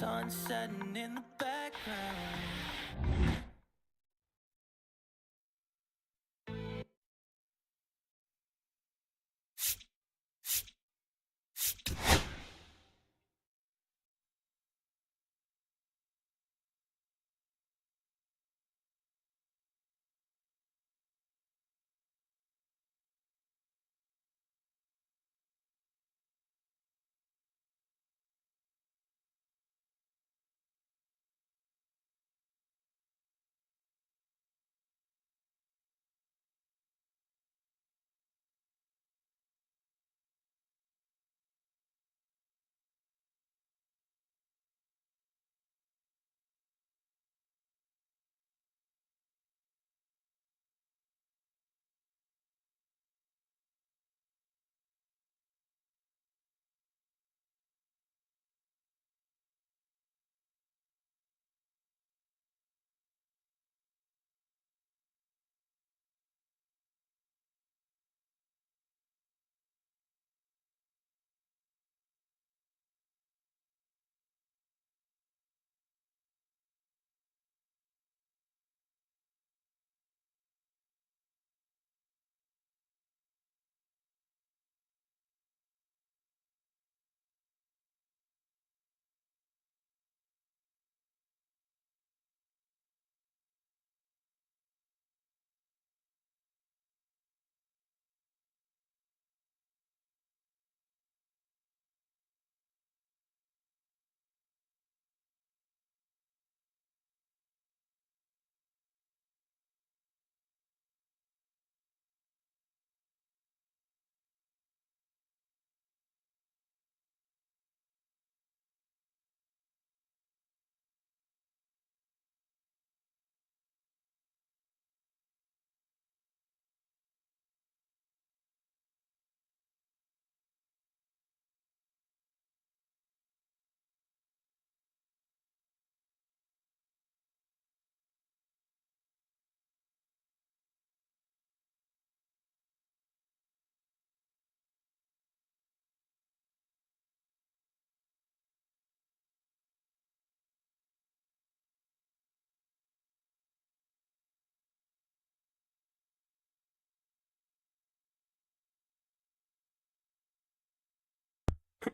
sun setting in the background.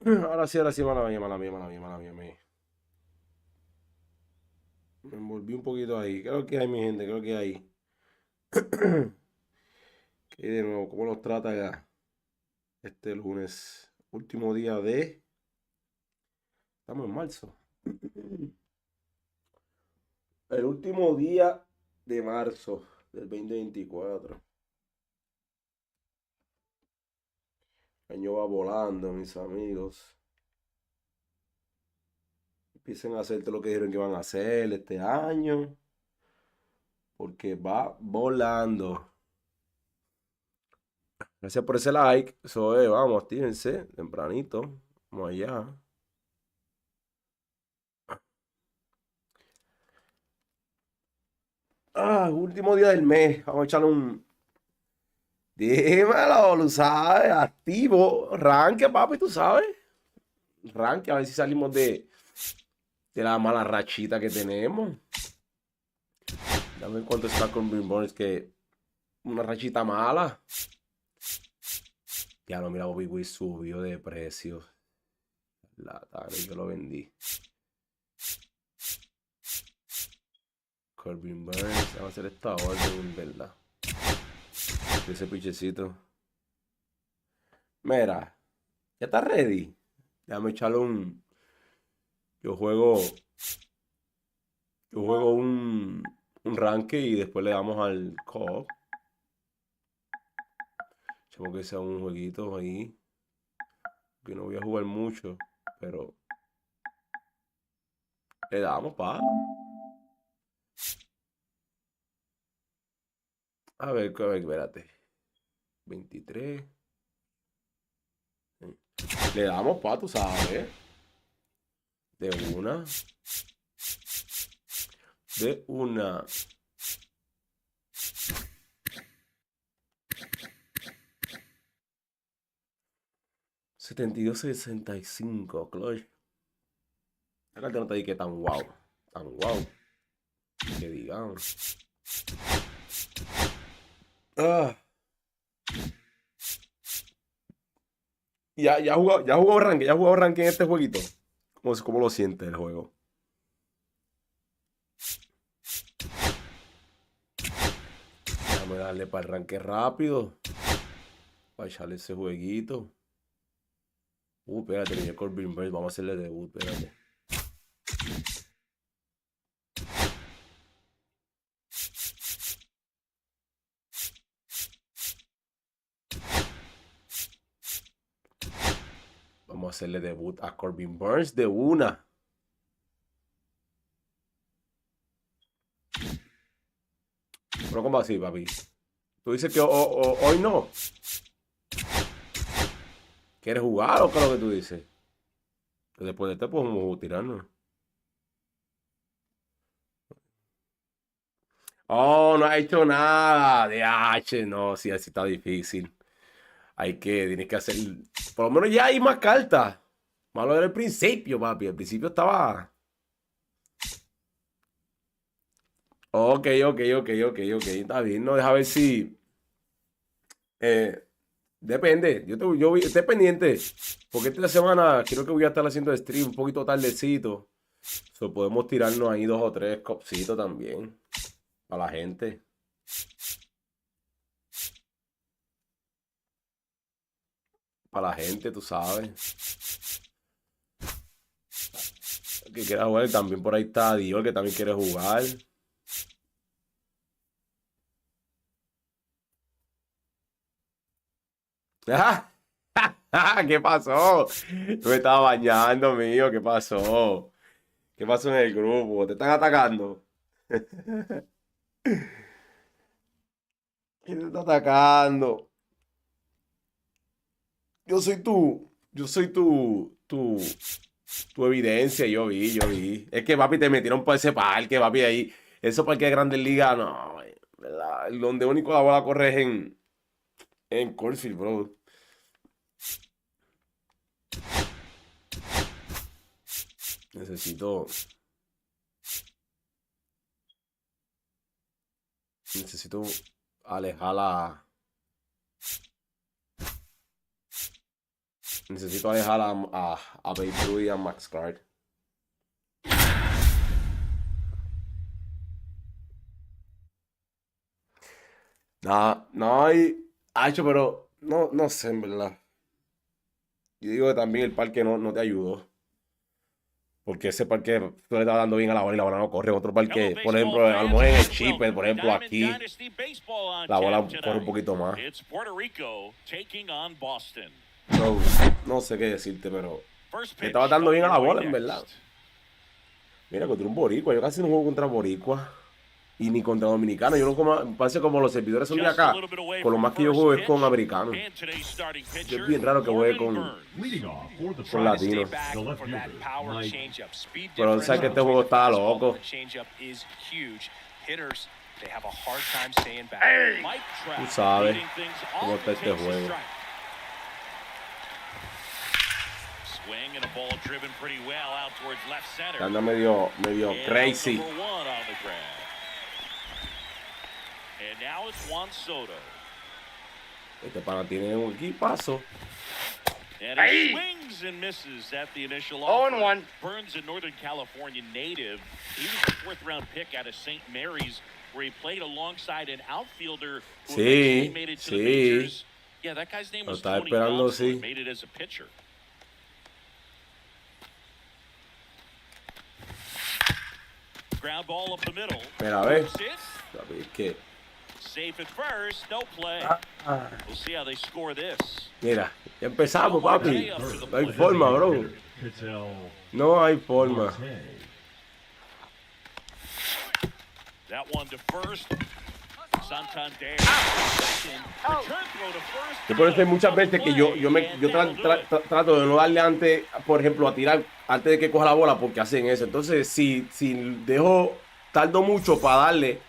Ahora sí, mala mía. Me envolví un poquito ahí. Creo que hay, mi gente, creo que hay. Y de nuevo, ¿cómo los trata ya este lunes? Último día de... Estamos en marzo. El último día de marzo del 2024. El año va volando, mis amigos. Empiecen a hacer todo lo que dijeron que iban a hacer este año. Porque va volando. Gracias por ese like. Eso es, vamos, actívense tempranito. Vamos allá. Último día del mes. Vamos a echarle un. Dímelo, lo sabes. Activo. Ranque, papi, tú sabes. Ranque, a ver si salimos de la mala rachita que tenemos. Dame cuánto está con Brimbones que. Una rachita mala. Ya lo mira, Bobby Wee subió de precio. La tarde, yo lo vendí. Corbin Burns, vamos a hacer esta orden, ¿verdad? Ese pichecito. Mira, ya está ready. Déjame echarle un. Yo juego. Yo juego un ranque y después le damos al co-op. Echamos que sea un jueguito ahí. Que no voy a jugar mucho, pero le damos, pa. A ver, espérate. 23. Le damos, pa, tú sabes. De una. De una. 72-65, Clutch. La carta no te dice tan guau. Tan guau. Que digamos. Ah. Ya jugó ranking en este jueguito. ¿Cómo lo siente el juego? Déjame darle para el ranking rápido. Para echarle ese jueguito. Espérate, tenía Corbin Burns. Vamos a hacerle debut, espérate. Vamos a hacerle debut a Corbin Burns de una. Pero ¿cómo así, papi? Tú dices que hoy no. ¿Quieres jugar o qué es lo que tú dices? Que después de este podemos tirarnos. Oh, no ha hecho nada. DH, no, sí, así está difícil. Tienes que hacer. Por lo menos ya hay más cartas. Malo era el principio, papi. El principio estaba. Ok. Está bien, no, deja ver si. Depende. Estoy pendiente. Porque esta semana creo que voy a estar haciendo stream un poquito tardecito. So, podemos tirarnos ahí 2 o 3 copsitos también. Para la gente. Para la gente, tú sabes. El que quiera jugar, también por ahí está Dior, que también quiere jugar. ¿Qué pasó? Yo me estaba bañando, mío. ¿Qué pasó? ¿Qué pasó en el grupo? ¿Te están atacando? ¿Quién te está atacando? Yo soy tu evidencia. Yo vi. Es que, papi, te metieron por ese parque, papi, ahí. Eso parque de Grandes Ligas, no, ¿verdad? Donde único la bola corre es en Corfield, bro. Necesito alejar a... Necesito alejar a Babe Ruth y a Max Card. No hay... pero no sé, en verdad. Yo digo que también el parque no te ayudó. Porque ese parque tú le estás dando bien a la bola y la bola no corre. Otro parque, por ejemplo, a lo mejor en el chipper, por ejemplo, aquí, la bola corre un poquito más. No sé qué decirte, pero le estaba dando bien a la bola, en verdad. Mira, contra un boricua. Yo casi no juego contra boricua. Y ni contra dominicanos. Yo no parece como los servidores son de acá. Con lo más que yo juego es con americanos. Yo es bien raro que juegue con latinos. Pero sabes que este juego está loco. Tú sabes cómo está este juego. Anda medio crazy. Este pana tiene un equipazo. Hey! Swings and misses at the initial offer. Burns, a Northern California native. He was a fourth-round pick out of St. Mary's, where he played alongside an outfielder who eventually made it to the majors. Yeah, that guy's name was Tony Gonsolin, who made it as a pitcher. Ground ball up the middle. Mira, a ver. ¿Qué? Safe at first, no play. We'll see how they score this. Mira, ya empezamos, papi. No hay forma, bro. No hay forma. That one to first. Santander. Yo por eso hay muchas veces que yo trato de no darle antes, por ejemplo, a tirar antes de que coja la bola, porque hacen eso. Entonces, si tardo mucho para darle,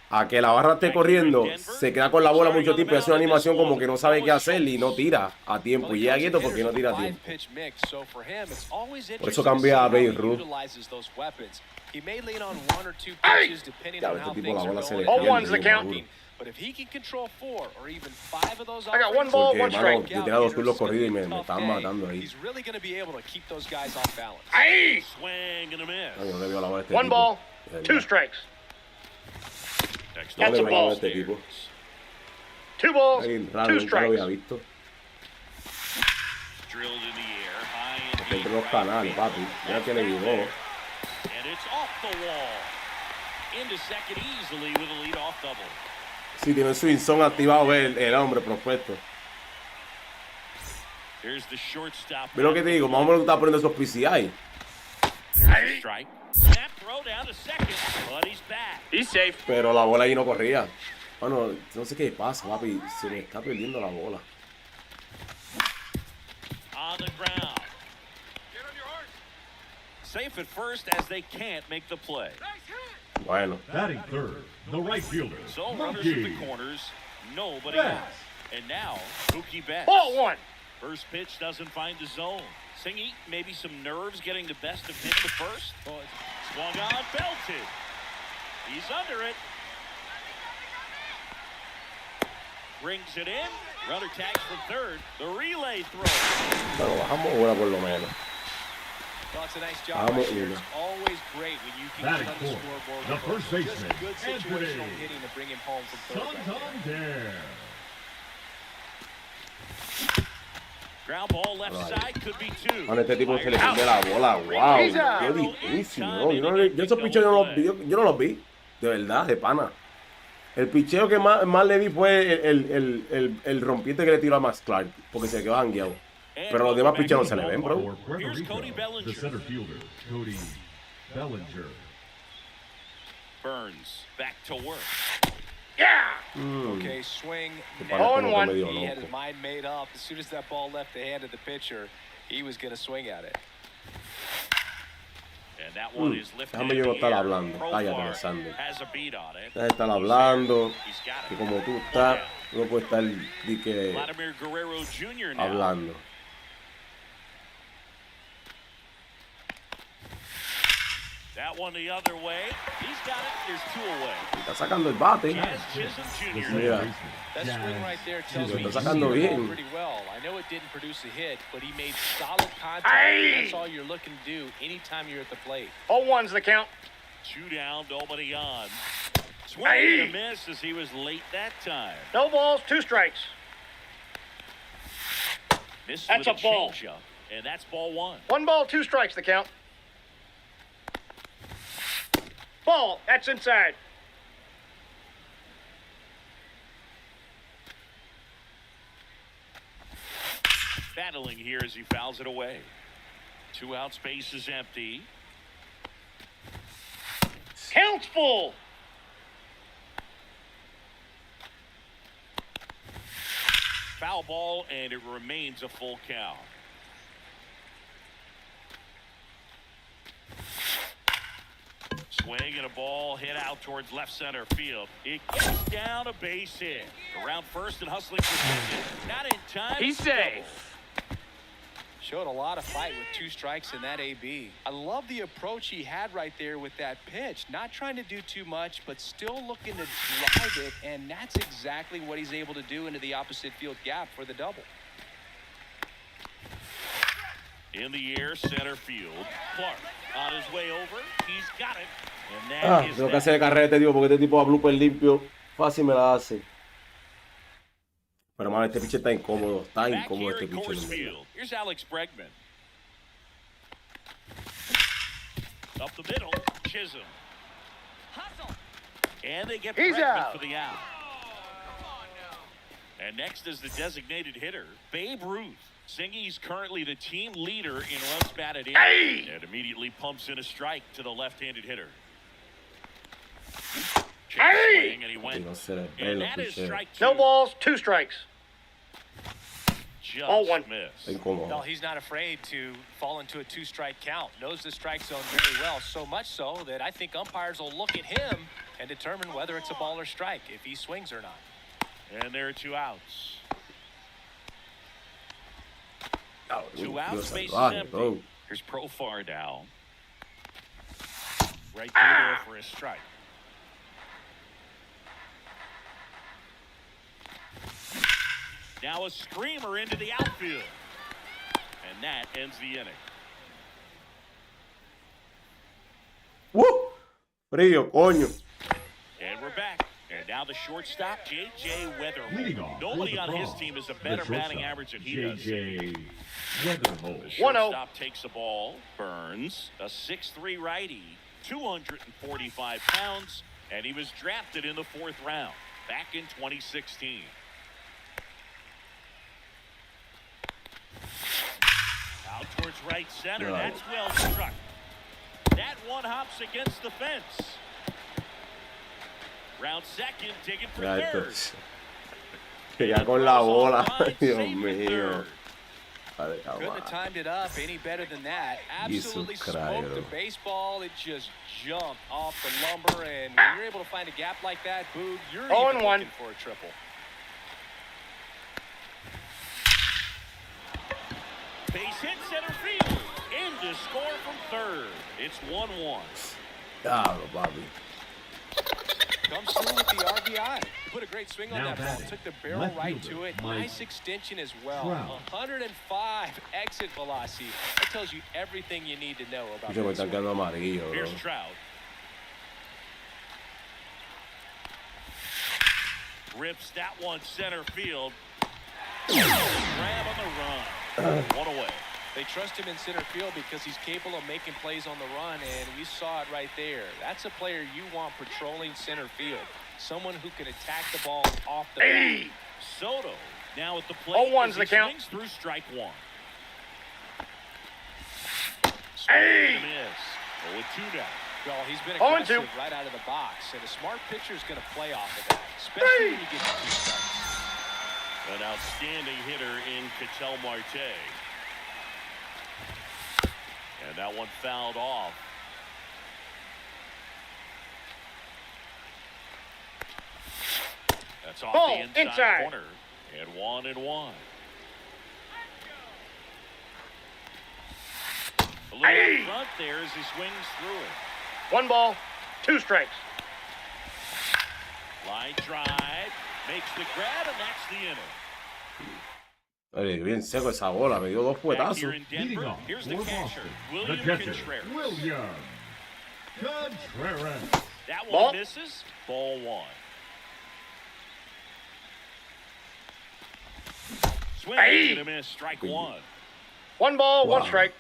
a que la barra esté corriendo, se queda con la bola mucho tiempo y hace una animación como que no sabe qué hacer y no tira a tiempo. Y llega quieto porque no tira a tiempo. Por eso cambia a Babe Ruth. Ya, este tipo la bola se le pierde. But if he can control 4 or even 5 of those, I got one ball, one strike. Yo tenía 2 turnos corridos y me estaban matando ahí. He's really going to be able to keep those guys off balance. Aye! Swing and a miss. Ay, no le veo la bola a este One tipo. ball, 2 strikes. Next No That's le a veo la bola ball. a este tipo. 2 balls, Ay, 2 raro, nunca lo había strikes. visto. drilled in the air, high and Está deep entre los right canales, field. papi. Mira que le llegó. And it's off the wall. Into second easily with a leadoff double. Sí, tiene su son activado el hombre prospecto. Here's the shortstop. Mira lo que te digo, más o menos tú estás poniendo esos PCI. Strike. Snap throw down to second, but he's back. He's safe. Pero la bola ahí no corría. Bueno, no sé qué pasa, papi. Se me está perdiendo la bola. On the ground. Safe at first as they can't make the play. Bueno. Batting third, the right fielder, So runners at the Monkey. corners, nobody Betts. out. And now, Mookie Betts. Ball 1. First pitch doesn't find the zone. Singy, maybe some nerves getting the best of him to first. Swung on, belted. He's under it. Brings it in. Runner tags from third. The relay throw. Bueno, bajamos una por lo menos. Well, it's a nice job Vamos, right here. uno. It's always great when you can Batting get on the fourth, scoreboard. the with first just baseman, good situational Anthony hitting to bring him home from third. Right there. Santander. Ground ball left side could be two. Mano, este tipo se le pierde la bola. Wow, qué difícil, ¿no? Yo esos picheos yo no los vi. De verdad, de pana. El picheo que más le vi fue el rompiente que le tiró a Max Clark. Porque se quedó jangueado. Pero los demás picheos no se le ven, bro. For Puerto Rico, the center fielder, Cody Bellinger. Burns back to work. Yeah! Okay, swing. Este Now. pana Oh, como and que one. medio He had loco. his mind made up. As soon as that ball left the hand of the pitcher, he was going to swing at it. And that one is lifted Déjame in yo the estar air. hablando. Cállate, Profar Alexander. has a beat on it. Deja de estar hablando. He's got Que it. como tú estás, tú no puedes estar di que Vladimir Guerrero Jr. now. hablando. That one the other way. He's got it. There's two away. Está sacando el bate. Jazz Chisholm The Jr. second Mira. baseman, That Jazz swing right there tells Chisholm. me Está he sacando seen the ball bien. pretty well. I know it didn't produce a hit, but he made solid contact. Aye. That's all you're looking to do anytime you're at the plate. 0-1's the count. Two down, nobody on. Swing Aye. and a miss as he was late that time. No balls, 2 strikes. Misses That's with a ball. changeup, and that's ball 1. 1 ball, 2 strikes the count. Ball, that's inside. Battling here as he fouls it away. 2 out, space is empty. Count's full. Foul ball, and it remains a full count. Swing and a ball hit out towards left center field. It gets down a base hit. Around first and hustling for second. Not in time. He's safe. Showed a lot of fight with 2 strikes in that AB. I love the approach he had right there with that pitch. Not trying to do too much, but still looking to drive it, and that's exactly what he's able to do into the opposite field gap for the double. In the air, center field. Clark on his way over. He's got it. And that Ah, is tengo que that. hacer carrera este tipo porque este tipo a blooper limpio fácil me la hace. Pero mano, este pitcher está incómodo. Está Back incómodo here este at pitcher. Coors en verdad. Field. Here's Alex Bregman. Up the middle, Chisholm. And they get He's Bregman out. for the out. And next is the designated hitter, Babe Ruth. Singy's currently the team leader in runs batted in. Hey! And immediately pumps in a strike to the left-handed hitter. Check Hey! swing, and he Y went. no se le ve And los that is picheos. strike 2. No balls, 2 strikes. just 0-1. missed. Incómodo. No, he's not afraid to fall into a 2-strike count. Knows the strike zone very well, so much so that I think umpires will look at him and determine whether it's a ball or strike, if he swings or not. And there are 2 outs. Oh, 2 outs, base is salvaje, empty. bro. Here's Profar now. Right through there for a strike. Now a screamer into the outfield. And that ends the inning. ¡Woo! Frío, coño. And we're back. And now the shortstop, J.J. Leading Weatherholt. off Nobody with on the his ball, team has a the better batting shortstop, average than he does. J.J. The Weatherholt. shortstop takes the ball. Burns, a 6'3" righty, 245 pounds, and he was drafted in the 4th round back in 2016. Out towards right center. Right. That's well struck. That one hops against the fence. Round second, digging for Ya third. esto. Que ya con la bola. Ay, Dios mío. Vale, Couldn't have timed it up any better than that. Absolutely Jesus smoked the Christ. baseball. It just jumped off the lumber, and when you're able to find a gap like that, Boog, you're 0-1. even looking for a triple. Base hit center field. In to score from third. It's 1-1. Diablo, papi. Comes through with the RBI. Put a great swing on Now that ball. batting, Took the barrel left right fielder, to it. Mike Nice extension as well. Trout. 105 exit velocity. That tells you everything you need to know about Yo me this están swing. quedando amarillo, bro. Here's Trout. Rips that one center field. Grab on the run. One away. They trust him in center field because he's capable of making plays on the run, and we saw it right there. That's a player you want patrolling center field. Someone who can attack the ball off the bat. Soto now at the plate. 0-1's as the he count. swings through strike one. Hey! Miss. 0-2 now. Well, he's been 0-2. aggressive right out of the box, and a smart pitcher is going to play off of that, especially when you get to 2 strikes. An outstanding hitter in Ketel Marte. And that one fouled off. That's off Ball, the inside inside. corner. And 1-1. A little Hey! in front there as he swings through it. 1 ball, 2 strikes. Line drive. Makes the grab, and that's the inning. Oye, bien seco esa bola, me dio 2 Back here puetazos. in Leading Denver, off here's for the Boston, catcher, the William catcher, Contreras. William Contreras. That one Ball. misses. Ball 1. Swing Hey! and a miss. Strike 1. 1 ball, 1 Wow. strike.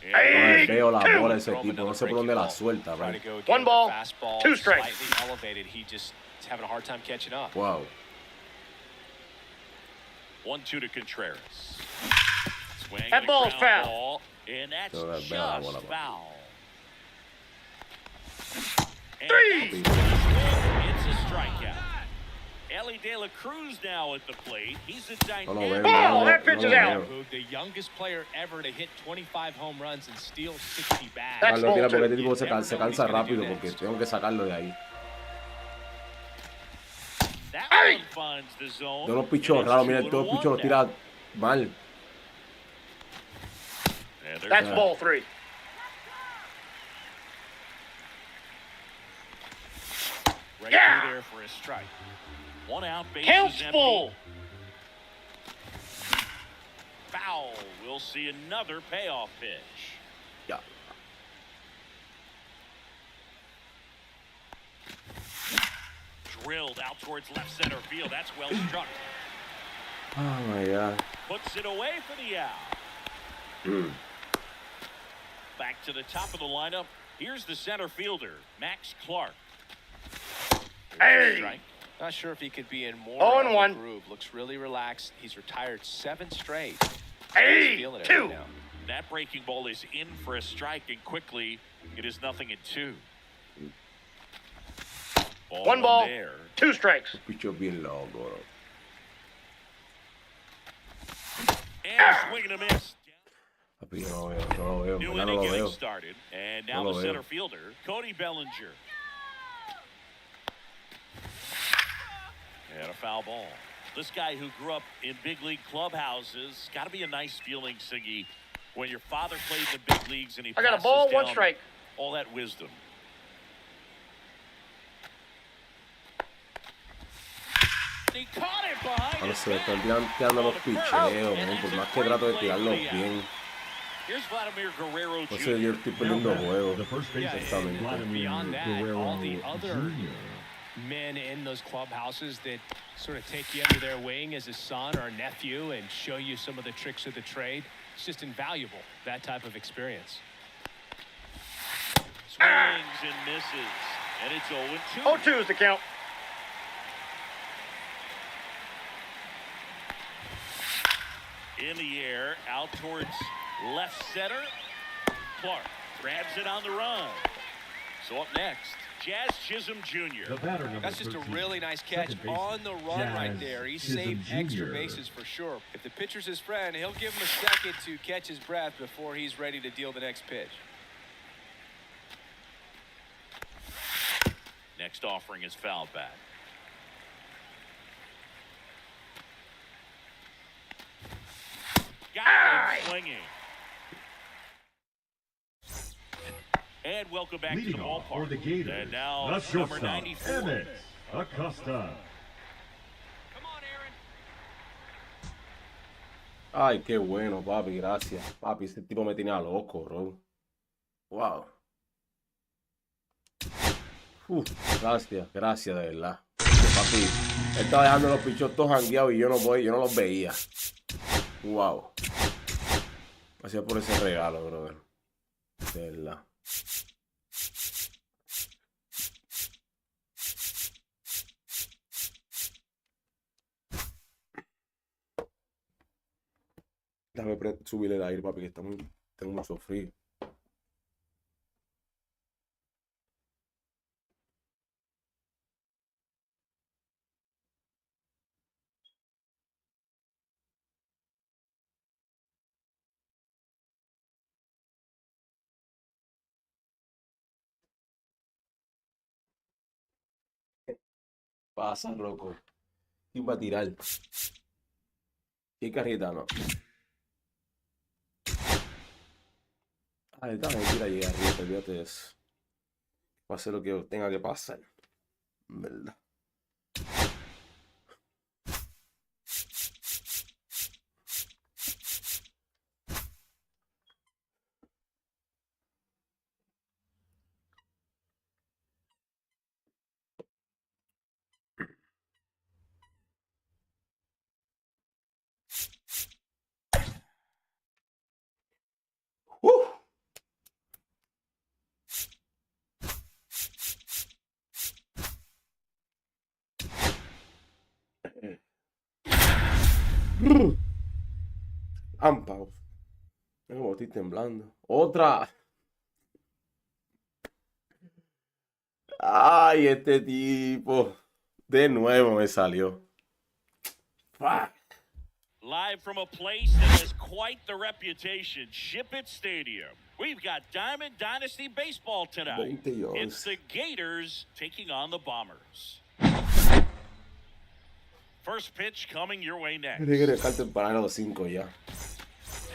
And No veo la Two. bola de ese Throw him tipo, another no sé por dónde breaking la ball. suelta, Try bro. to go again 1 with ball, the fastball 2 strikes. slightly elevated. He just is having a hard time catching up. Wow. 1-2 to Contreras. Swing That and a ball's ground foul. ball, and that's So that's just bad, bola, foul. And 3. that's the swing. It's a strikeout. Ellie De La Cruz now at the plate. He's a No lo dynamic. veo, Ball, no, that pitch no is lo out. veo. The youngest player ever to hit 25 home runs and steal 60 bags. That's Carlos, tira ball porque two. este tipo se You never cansa know what he's gonna rápido do porque next. tengo que sacarlo de ahí. That Hey! one finds the zone. De unos pichos raros, mira, todos los pichos los tira mal. And there's That's a- ball 3. right Yeah! through there for a strike. 1 out, base Count's is empty. full. Foul. We'll see another payoff pitch. Ya. Drilled out towards left center field. That's well struck. Oh my God. Puts it away for the out. Back to the top of the lineup. Here's the center fielder, Max Clark. There's a Hey! strike. Not sure if he could be in more 0-1. of a groove. Looks really relaxed. He's retired 7 straight. Hey! Feeling it 2. right now. That breaking ball is in for a strike, and quickly it is 0-2. 1 ball, there. 2 strikes. Picho bien loco, bro. And swing and a miss. Papi, no lo veo, New no inning lo getting veo. started. And now No the lo center veo. fielder, Cody Bellinger. And a foul ball. This guy who grew up in big league clubhouses, got to be a nice feeling, Siggy, when your father played in the big leagues and he I got a passes ball, one down strike. all that wisdom. He caught it behind Ahora his se me están back. tirando los picheos, And man, that's por a más que great trato de play tirarlos for the bien. out. Here's Vladimir Guerrero Pues Jr. yo estoy perdiendo juegos. The first baseman, Exactamente. Vladimir Beyond that, Guerrero all the other Jr. men in those clubhouses that sort of take you under their wing as a son or a nephew and show you some of the tricks of the trade. It's just invaluable, that type of experience. Swings and misses. And it's 0-2. 0-2 is the count. In the air, out towards left center. Clark grabs it on the run. So up next, Jazz Chisholm Jr. The batter number That's just a 13, really nice catch second baseman, on the run right Jazz there. He Chisholm saved extra Jr. bases for sure. If the pitcher's his friend, he'll give him a second to catch his breath before he's ready to deal the next pitch. Next offering is fouled back. Got him swinging. And welcome back to the Leading off for ballpark. the Gators, And now the number shortstop, 94. Emmett Acosta. Ay, qué bueno, papi, gracias. Papi, ese tipo me tenía loco, bro. Wow. Gracias, de verdad. Papi, él estaba dejando los pichos todos jangueados y yo no los veía. Wow. Gracias por ese regalo, brother. De verdad. Déjame subir el aire, papi, que tengo mucho frío. Pasa, loco. ¿Quién va a tirar? ¿Qué carreta, no? Ay, dame, tira ahí arriba, olvídate de eso. Pase lo que tenga que pasar. En verdad. Ámpago. Como estoy temblando. Otra. Ay, este tipo. De nuevo me salió. Fuck. Live from a place that has quite the reputation, Ship-It Stadium. We've got Diamond Dynasty Baseball tonight. 20 yards. It's the Gators taking on the Bombers. First pitch coming your way next. Tiene que dejar temprano a los 5 ya.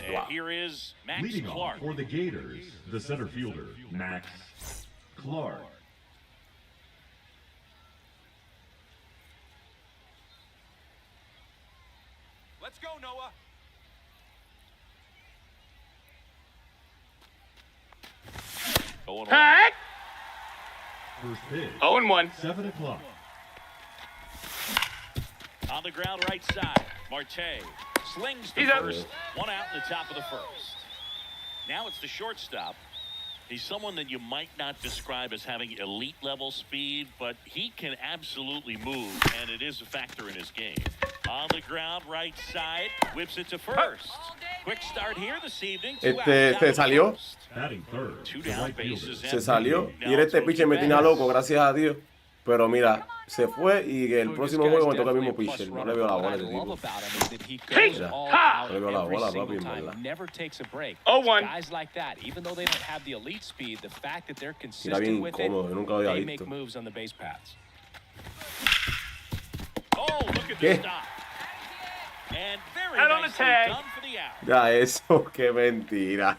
And here is Max Leading Clark. off for the Gators, the center fielder, Max Clark. Let's go, Noah. Going Hey! First pitch, 0-1. 7 o'clock. on the ground right side. Marte slings the He's up. first. One out in the top of the first. Now it's the shortstop. He's someone that you might not describe as having elite level speed, but he can absolutely move, and it is a factor in his game. On the ground right side, whips it to first. Quick start here this evening. Two outs, ¿Se out of the salió? first. Batting third, Two the down, right bases fielder. empty. Se salió. Now Y este it's pitcher me Ochi tenía Bass. loco, gracias a Dios. Pero mira, se fue y el Cody, próximo this juego guy's me toca el definitely mismo a plus pitcher. No runner, le veo la but what bola I a ese love tipo. about him is that he Hey, goes all ha! out No le veo la every bola, single papi, en time. verdad. Never takes a break. 0-1. Guys like that, even though they don't have the elite speed, the fact that they're Tira consistent bien with incómodo, yo it, nunca lo había they make visto. moves on the base paths. Oh, look at ¿Qué? the stop. And very Out on the nicely tag. done for the out. Ya eso, qué mentira.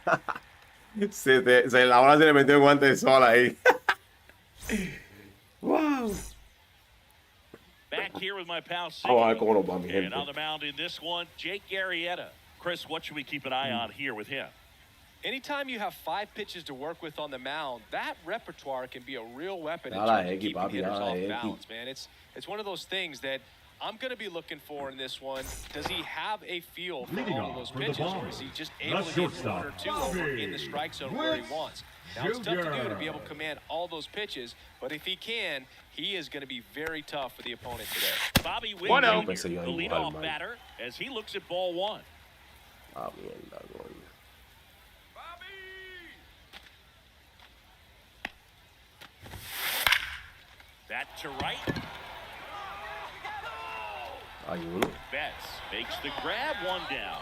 La bola se le metió en guante sola ahí. Wow. Back here with my pal Vamos a ver Siggy. cómo nos va, mi And on gente. the mound in this one, Jake Arrieta. Chris, what should we keep an eye on here with him? Anytime you have 5 pitches to work with on the mound, that repertoire can be a real weapon in Dale, terms of X, keeping papi, hitters dale, off X. balance, man. It's one of those things that I'm going to be looking for in this one. Does he have a feel for Leading all of off those for the pitches, ball, or is he just the able to get shortstop, 1 or 2 over in the strike zone where he Wentz wants? Now, it's tough to do to be able Jr. to command all those pitches, but if he can, he is going to be very tough for the opponent today. Bobby Witt, 1-0. Jr., the leadoff batter, as he looks at ball 1. Ah, mierda, coño. That to right. Hay uno. Betts makes the grab, 1 down.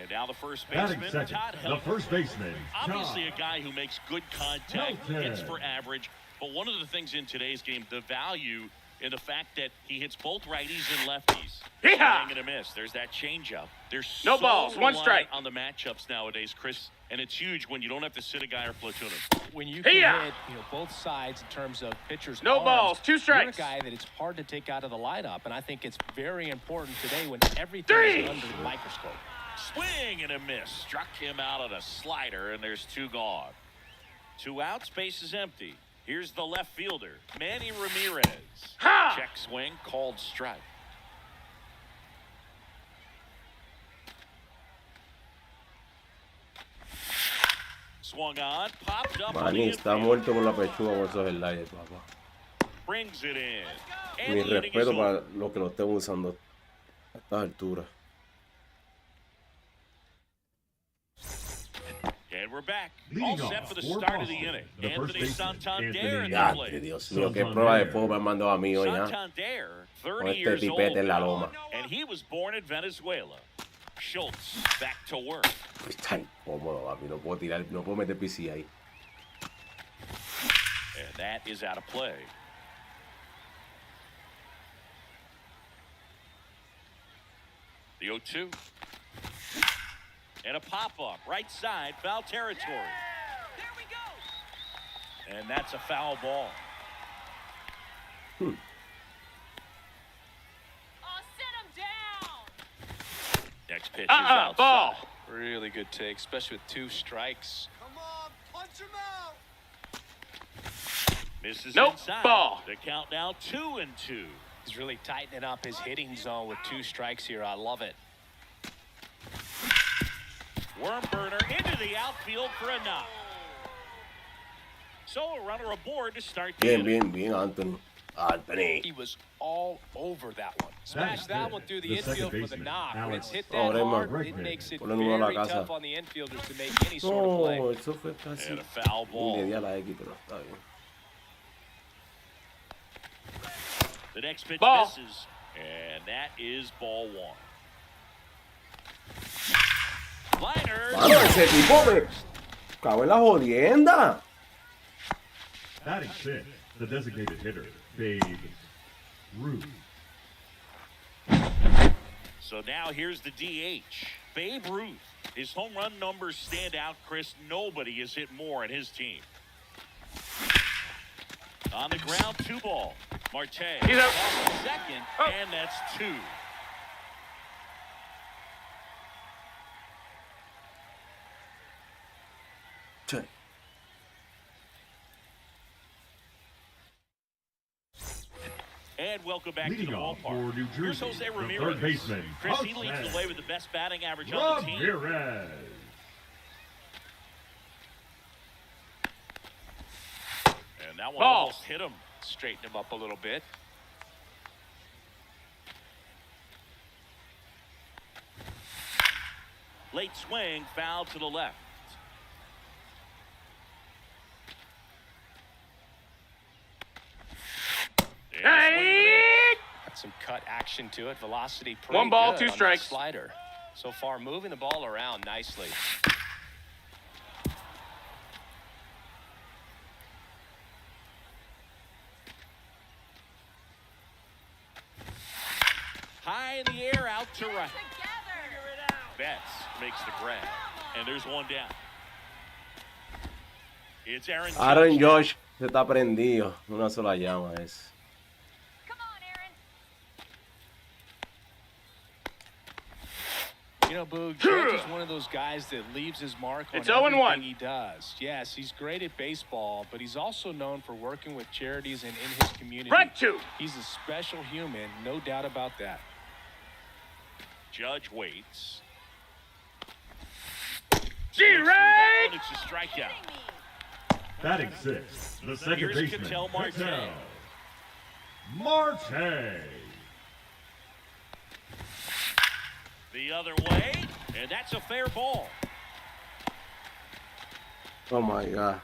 And now the first Batting baseman, second, Todd the Helton. first baseman, Obviously a Todd guy who makes good contact, Helton. hits for average. But one of the things in today's game, the value in the fact that he hits both righties and lefties. Yeehaw! Swing and a miss. There's that changeup. There's No so balls, 1 reliant strike. on the matchups nowadays, Chris. And it's huge when you don't have to sit a guy or platoon him. When you can Hey-ya! hit both sides in terms of pitchers' No arms, balls, 2 strikes. You're a guy that it's hard to take out of the lineup, and I think it's very important today when everything 3. is under the microscope. Swing and a miss. Struck him out on a slider, and there's 2 gone. 2 outs, base is empty. Here's the left fielder, Manny Ramirez. Ha! Check swing, called strike. Swung on, popped up on Manny the está infield. muerto con la pechuga con esos slides, papá. Brings it in. And Mi the inning is respeto over. para los que lo estén usando a estas alturas. And we're back. Leading All set off for the for start of the Boston, inning. the first Anthony baseman, Santander Anthony in the Ya, plate. Dios mío, qué prueba de fuego me han mandado a mí hoy, ¿ah? Santander, Con 30 este years tipete old en la now, loma. and he was born in Venezuela. Schultz back to work. Está incómodo, papi. No puedo tirar, no puedo meter PC ahí. And that is out of play. The 0-2. And a pop-up, right side, foul territory. And that's a foul ball. Next pitch is outside. Ball. Really good take, especially with 2 strikes. Misses Nope, inside. ball. The count now 2-2. He's really tightening up his hitting zone with 2 strikes here. I love it. Worm burner into the outfield for a knock. So a runner aboard to start the Bien, inning. bien, bien, Anthony. Anthony. He was all over that one. Smashed that one through the The second infield for the baseman, knock. When it's hit that Alex. Oh, hard, Bregman. it makes it Ponle uno a la very casa. tough on the infielders to make any sort of play. No, eso fue casi. And a foul Y ball. le di a la X, pero está bien. The next pitch Ball. misses. And that is ball 1. Liner. Mano, ese tipo me cago en la jodienda. Batting 6, the designated hitter, Babe Ruth. So now here's the DH, Babe Ruth. His home run numbers stand out, Chris. Nobody has hit more in his team. On the ground, 2 ball. Marte He's out. off the second, Oh. and that's 2. Che. And welcome back to Leading the off ballpark. for New Here's Jersey, Jose the Ramirez. third baseman, Chris, he leads Jose the way with the best batting average on the team. Ramirez. And that one Ball. almost hit him. Straighten him up a little bit. Late swing, foul to the left. Some cut action to it. Velocity pretty One ball, good two on that strikes. slider. So far, moving the ball around nicely. High in the air, out to right. Betts makes the grab, and there's one down. It's Aaron Josh se está prendido. Una sola llama es. You know, Boog, George is one of those guys that leaves his mark on It's 0-1. everything he does. Yes, he's great at baseball, but he's also known for working with charities and in his community. Front two. He's a special human, no doubt about that. Judge waits. G-Ray! It's a strikeout. Batting sixth, the second Here's baseman, Ketel Marte. Marte. The other way, and that's a fair ball. Oh my God.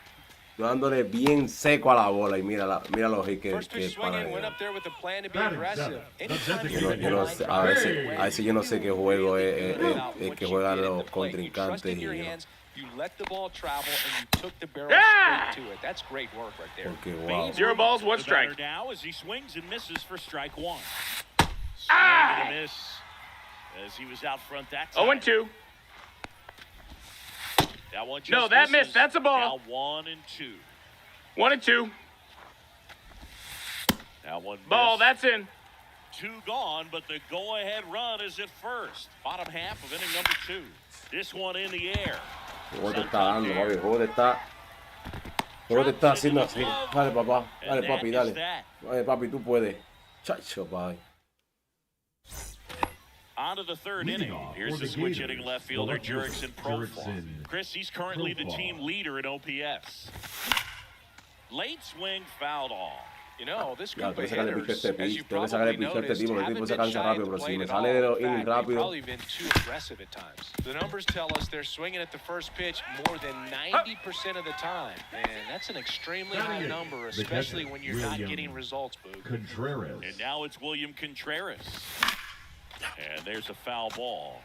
Yo dándole bien seco a la bola y mira los hits que First pitch para swinging, went up there with the plan to be Batting aggressive. seventh, the Anytime designated yo no line sé, drive a away, veces yo no sé qué juego es what que you juegan did at los the plate. You contrincantes trusted y your yo. hands, you let the ball travel, and you took the barrel Yeah! straight to it. That's great work right there. Porque wow. 0 balls, 1 The strike. batter now as he swings and misses for strike one. Ah! Swing and a miss as he was out front that time. 0-2. That one just No, that misses. missed. That's a ball. Now 1 and 2. 1 and 2. That one Ball, missed. that's in. 2 gone, but the go-ahead run is at first. Bottom half of inning number 2. This one in the air. ¿Cómo te está dando, papi? ¿Cómo te está haciendo así? Dale, papá. Dale, papi, dale. Dale, papi, tú puedes. Chacho, papi. On to the third Leading inning. off Here's for the the switch Gators, hitting left the fielder, left fielder, Jurickson Profar. Jurickson Chris, he's currently the Profar. team leader in OPS. Late swing fouled off. You know, this Ya, group tengo of que sacarle hitters, picho a este as pitch. you Tengo que sacarle probably picho a este noticed, tipo. El haven't tipo se been cansa shy at rápido, the pero si plate me at sale all. de los In innings fact, they've rápido. probably been too aggressive at times. The numbers tell us they're swinging at the first pitch more than 90% of the time. And that's an extremely high number, especially when you're not getting results, Boog. Contreras. And now it's William Contreras. And there's a foul ball.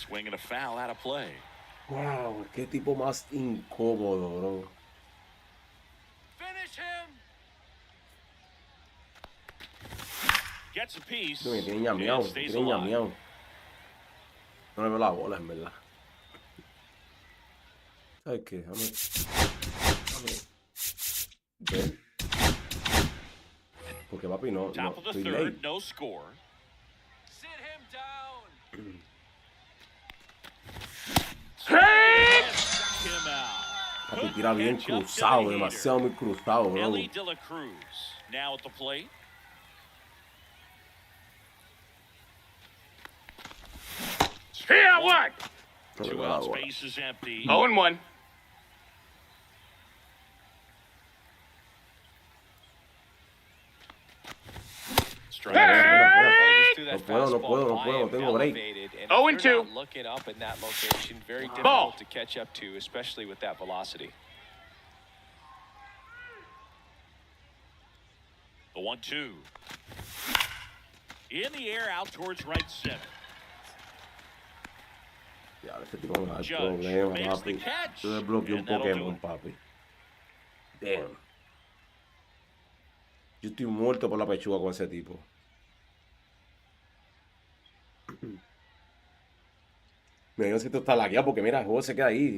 Swinging a foul out of play. Wow, qué tipo más incómodo, bro. Finish him! Gets a piece. Me tiene ñameado, and stays tiene alive. ñameado. No le veo la bola, en verdad. ¿Sabes qué? Déjame ver. Porque papi no Top of the estoy third, late. no score. Sit him down! Knock him out. Papi tira bien cruzado, demasiado muy cruzado, bro. Ellie De La Cruz now at the plate. Here, what? No le Two veo la outs, bola. base is empty. 0-1. Strike. No puedo, tengo break. 0-2. Looking up in that location, very difficult Ball. to catch up to, especially with that velocity. The 1-2. In the air, out towards right center. Ya, este tipo me da el Judge problema, makes the papi. catch, Yo desbloqueé un and that'll do Pokémon, it. papi. Damn. Yo estoy muerto por la pechuga con ese tipo. Mira, yo no sé si esto está lagueado porque mira, el juego se queda ahí.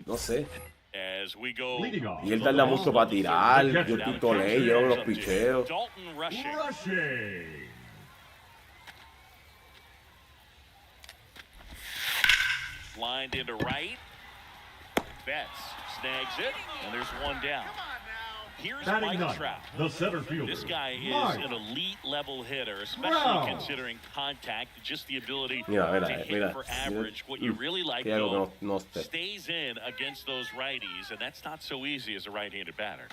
No sé. As we go. Leading off. Y él tarda mucho para tirar. Yo estoy tolé, yo no los picheos. Dalton rushing. Rushing. Lined into right. Betts snags it, and there's one down. Here's Batting Mike ninth, Trout. the center fielder. This guy is Mike an elite level hitter, especially Trout. considering contact, just the ability Mira, to mira, hit mira. for average. What you really like, Que algo though, que no sé. stays in against those righties, and that's not so easy as a right-handed batter.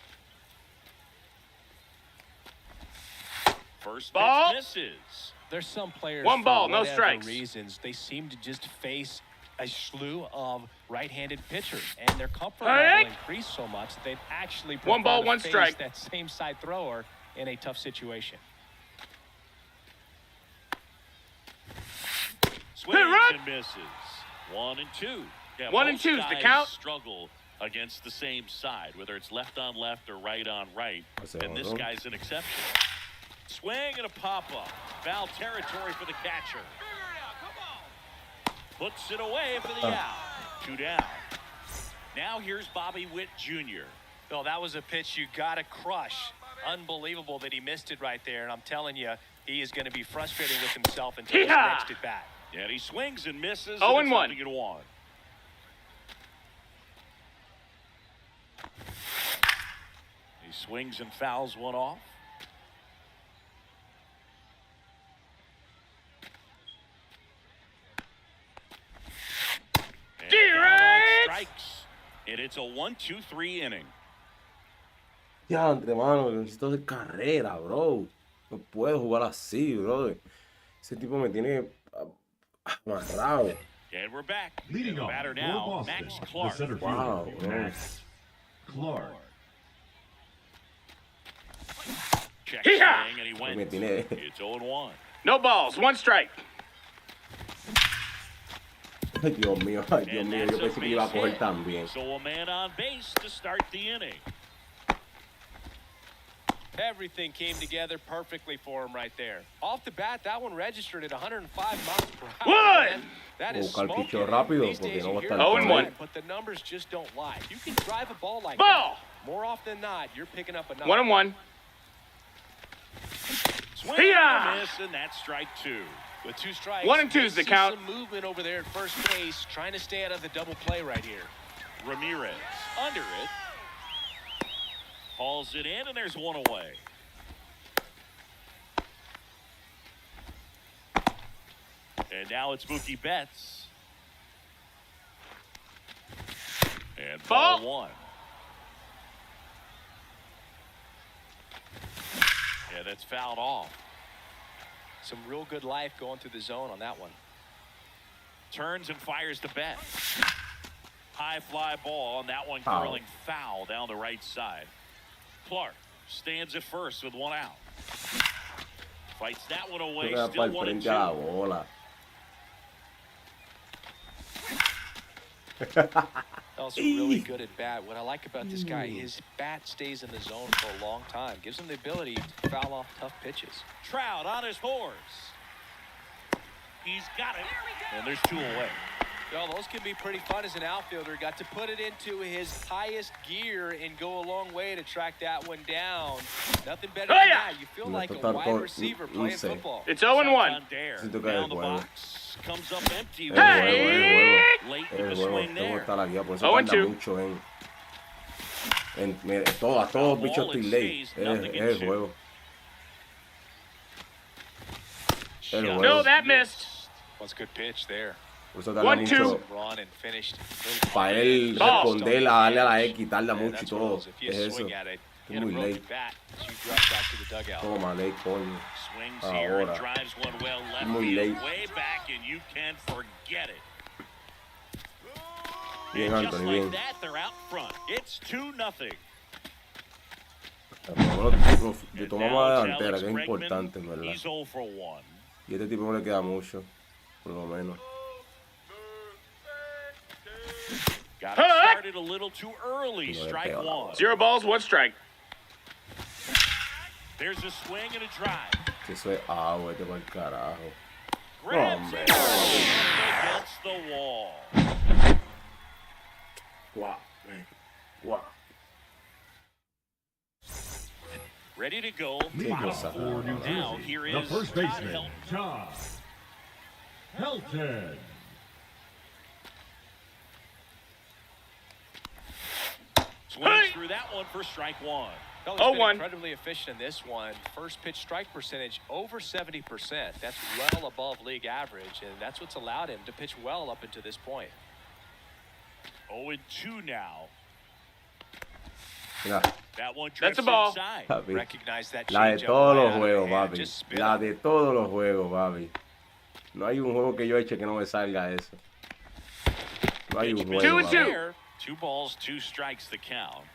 First pitch Ball. misses. There's some players, One ball, for no whatever strikes. reasons, they seem to just face a slew of right-handed pitchers, and their comfort level increased so much that they'd actually prefer One ball, to one face strike. that same side thrower in a tough situation. Swings run. and misses. 1 and 2. Yeah, 1 and most 2's the guys count. struggle against the same side, whether it's left on left or right on right. And this guy's an exception. Swing and a pop-up. Foul territory for the catcher. Puts it away for the out. 2 down. Now here's Bobby Witt Jr. Bill, that was a pitch you got to crush. Unbelievable that he missed it right there. And I'm telling you, he is going to be frustrated with himself until his next at bat. And he swings and misses. 0 and 1. To 1. He swings and fouls one off. Strikes. And it's a 1-2-3 inning. Ya, entre mano, necesito hacer carrera, bro. No puedo jugar así, bro. Ese tipo me tiene amarrado. And we're back. Leading The off batter for now, Boston, Max the Clark. center fielder, Wow, bro. Max Clark. Check Hee-haw! swing, and he Me went. tiene... It's 0-1. No balls, 1 strike. Ay, Dios mío, ay, Dios And mío. that's Yo pensé que iba a base coger hit. también. So a man on base to start the inning. Everything came together perfectly for him right there. Off the bat, that one registered at 105 miles per hour. One! Man. That is Buscar el smoking. picheo rápido, These porque days no you va a hear estar it all tan the bien. time, but the numbers just don't lie. You can drive a ball like Ball. that. More often than not, you're picking up a number. 1 and 1. Swing Hee-haw! and a miss, and that's strike 2. With 2 strikes, 1 and 2's the see count. some movement over there at first base, trying to stay out of the double play right here. Ramirez under it. Hauls it in, and there's one away. And now it's Mookie Betts. And ball Ball. 1. Yeah, that's fouled off. Some real good life going through the zone on that one. Turns and fires to Betts. High fly ball, and that one Foul. curling foul down the right side. Clark stands at first with 1 out. Fights that one away, Juega still para el 1 and frente a la 2. bola. Also really good at bat. What I like about this guy, his bat stays in the zone for a long time. Gives him the ability to foul off tough pitches. Trout on his horse. He's got it, and there's 2 away. Well, those can be pretty fun as an outfielder. Got to put it into his highest gear and go a long way to track that one down. Nothing better than that. You feel like a wide receiver playing football. It's 0 and 1. Santander down the box, comes up empty. Hey! Late El with the juego, swing tengo que there. estar aquí, por eso 0 and tarda 2. mucho a todos bichos estoy late. Es el juego. El Shot. juego. No, that missed. What's a good pitch there? Por eso tarda 1, 2. mucho. Run and finished. Para él Ball. responder, a darle a la X, quitarla Yeah, mucho y that's one of todo. those. If you Es eso. swing at it, Es hit a muy broken late. bat, you drop back to the dugout. Toma, late, coño. Swings here and Ahora. drives one well left Muy field, late. way back, and you can forget it. Bien, And just Anthony, like bien. that, they're out front. It's 2-0. Le tomamos la delantera, que es importante, en verdad. He's 0 for 1. Y a este tipo no le queda mucho, por lo menos. Got it started a little too early. No le Strike pega la 1. bola. 0 balls, 1 strike. There's a swing and a drive. Que eso es agua, este para el carajo. Grabs hombre. it against the wall. Guau, guau. Ready to go. Leading Bottom off for four. New Now Jersey, here the is first Todd baseman, Helton. Todd Helton. Swings through that one for strike 1. Well, he's been 0-1. incredibly efficient in this one. First pitch strike percentage over 70%. That's well above league average, and that's what's allowed him to pitch well up until this point. 0-2 now. Mira, That one That's drifts a ball. inside. papi. Recognize that La de changeup todos right los out of juegos, the hand. papi. Just spit La it. de todos los juegos, papi. No hay un juego que yo eche que no me salga eso. No hay un Pitch juego. misses Two. there. 2 balls, 2 strikes the count.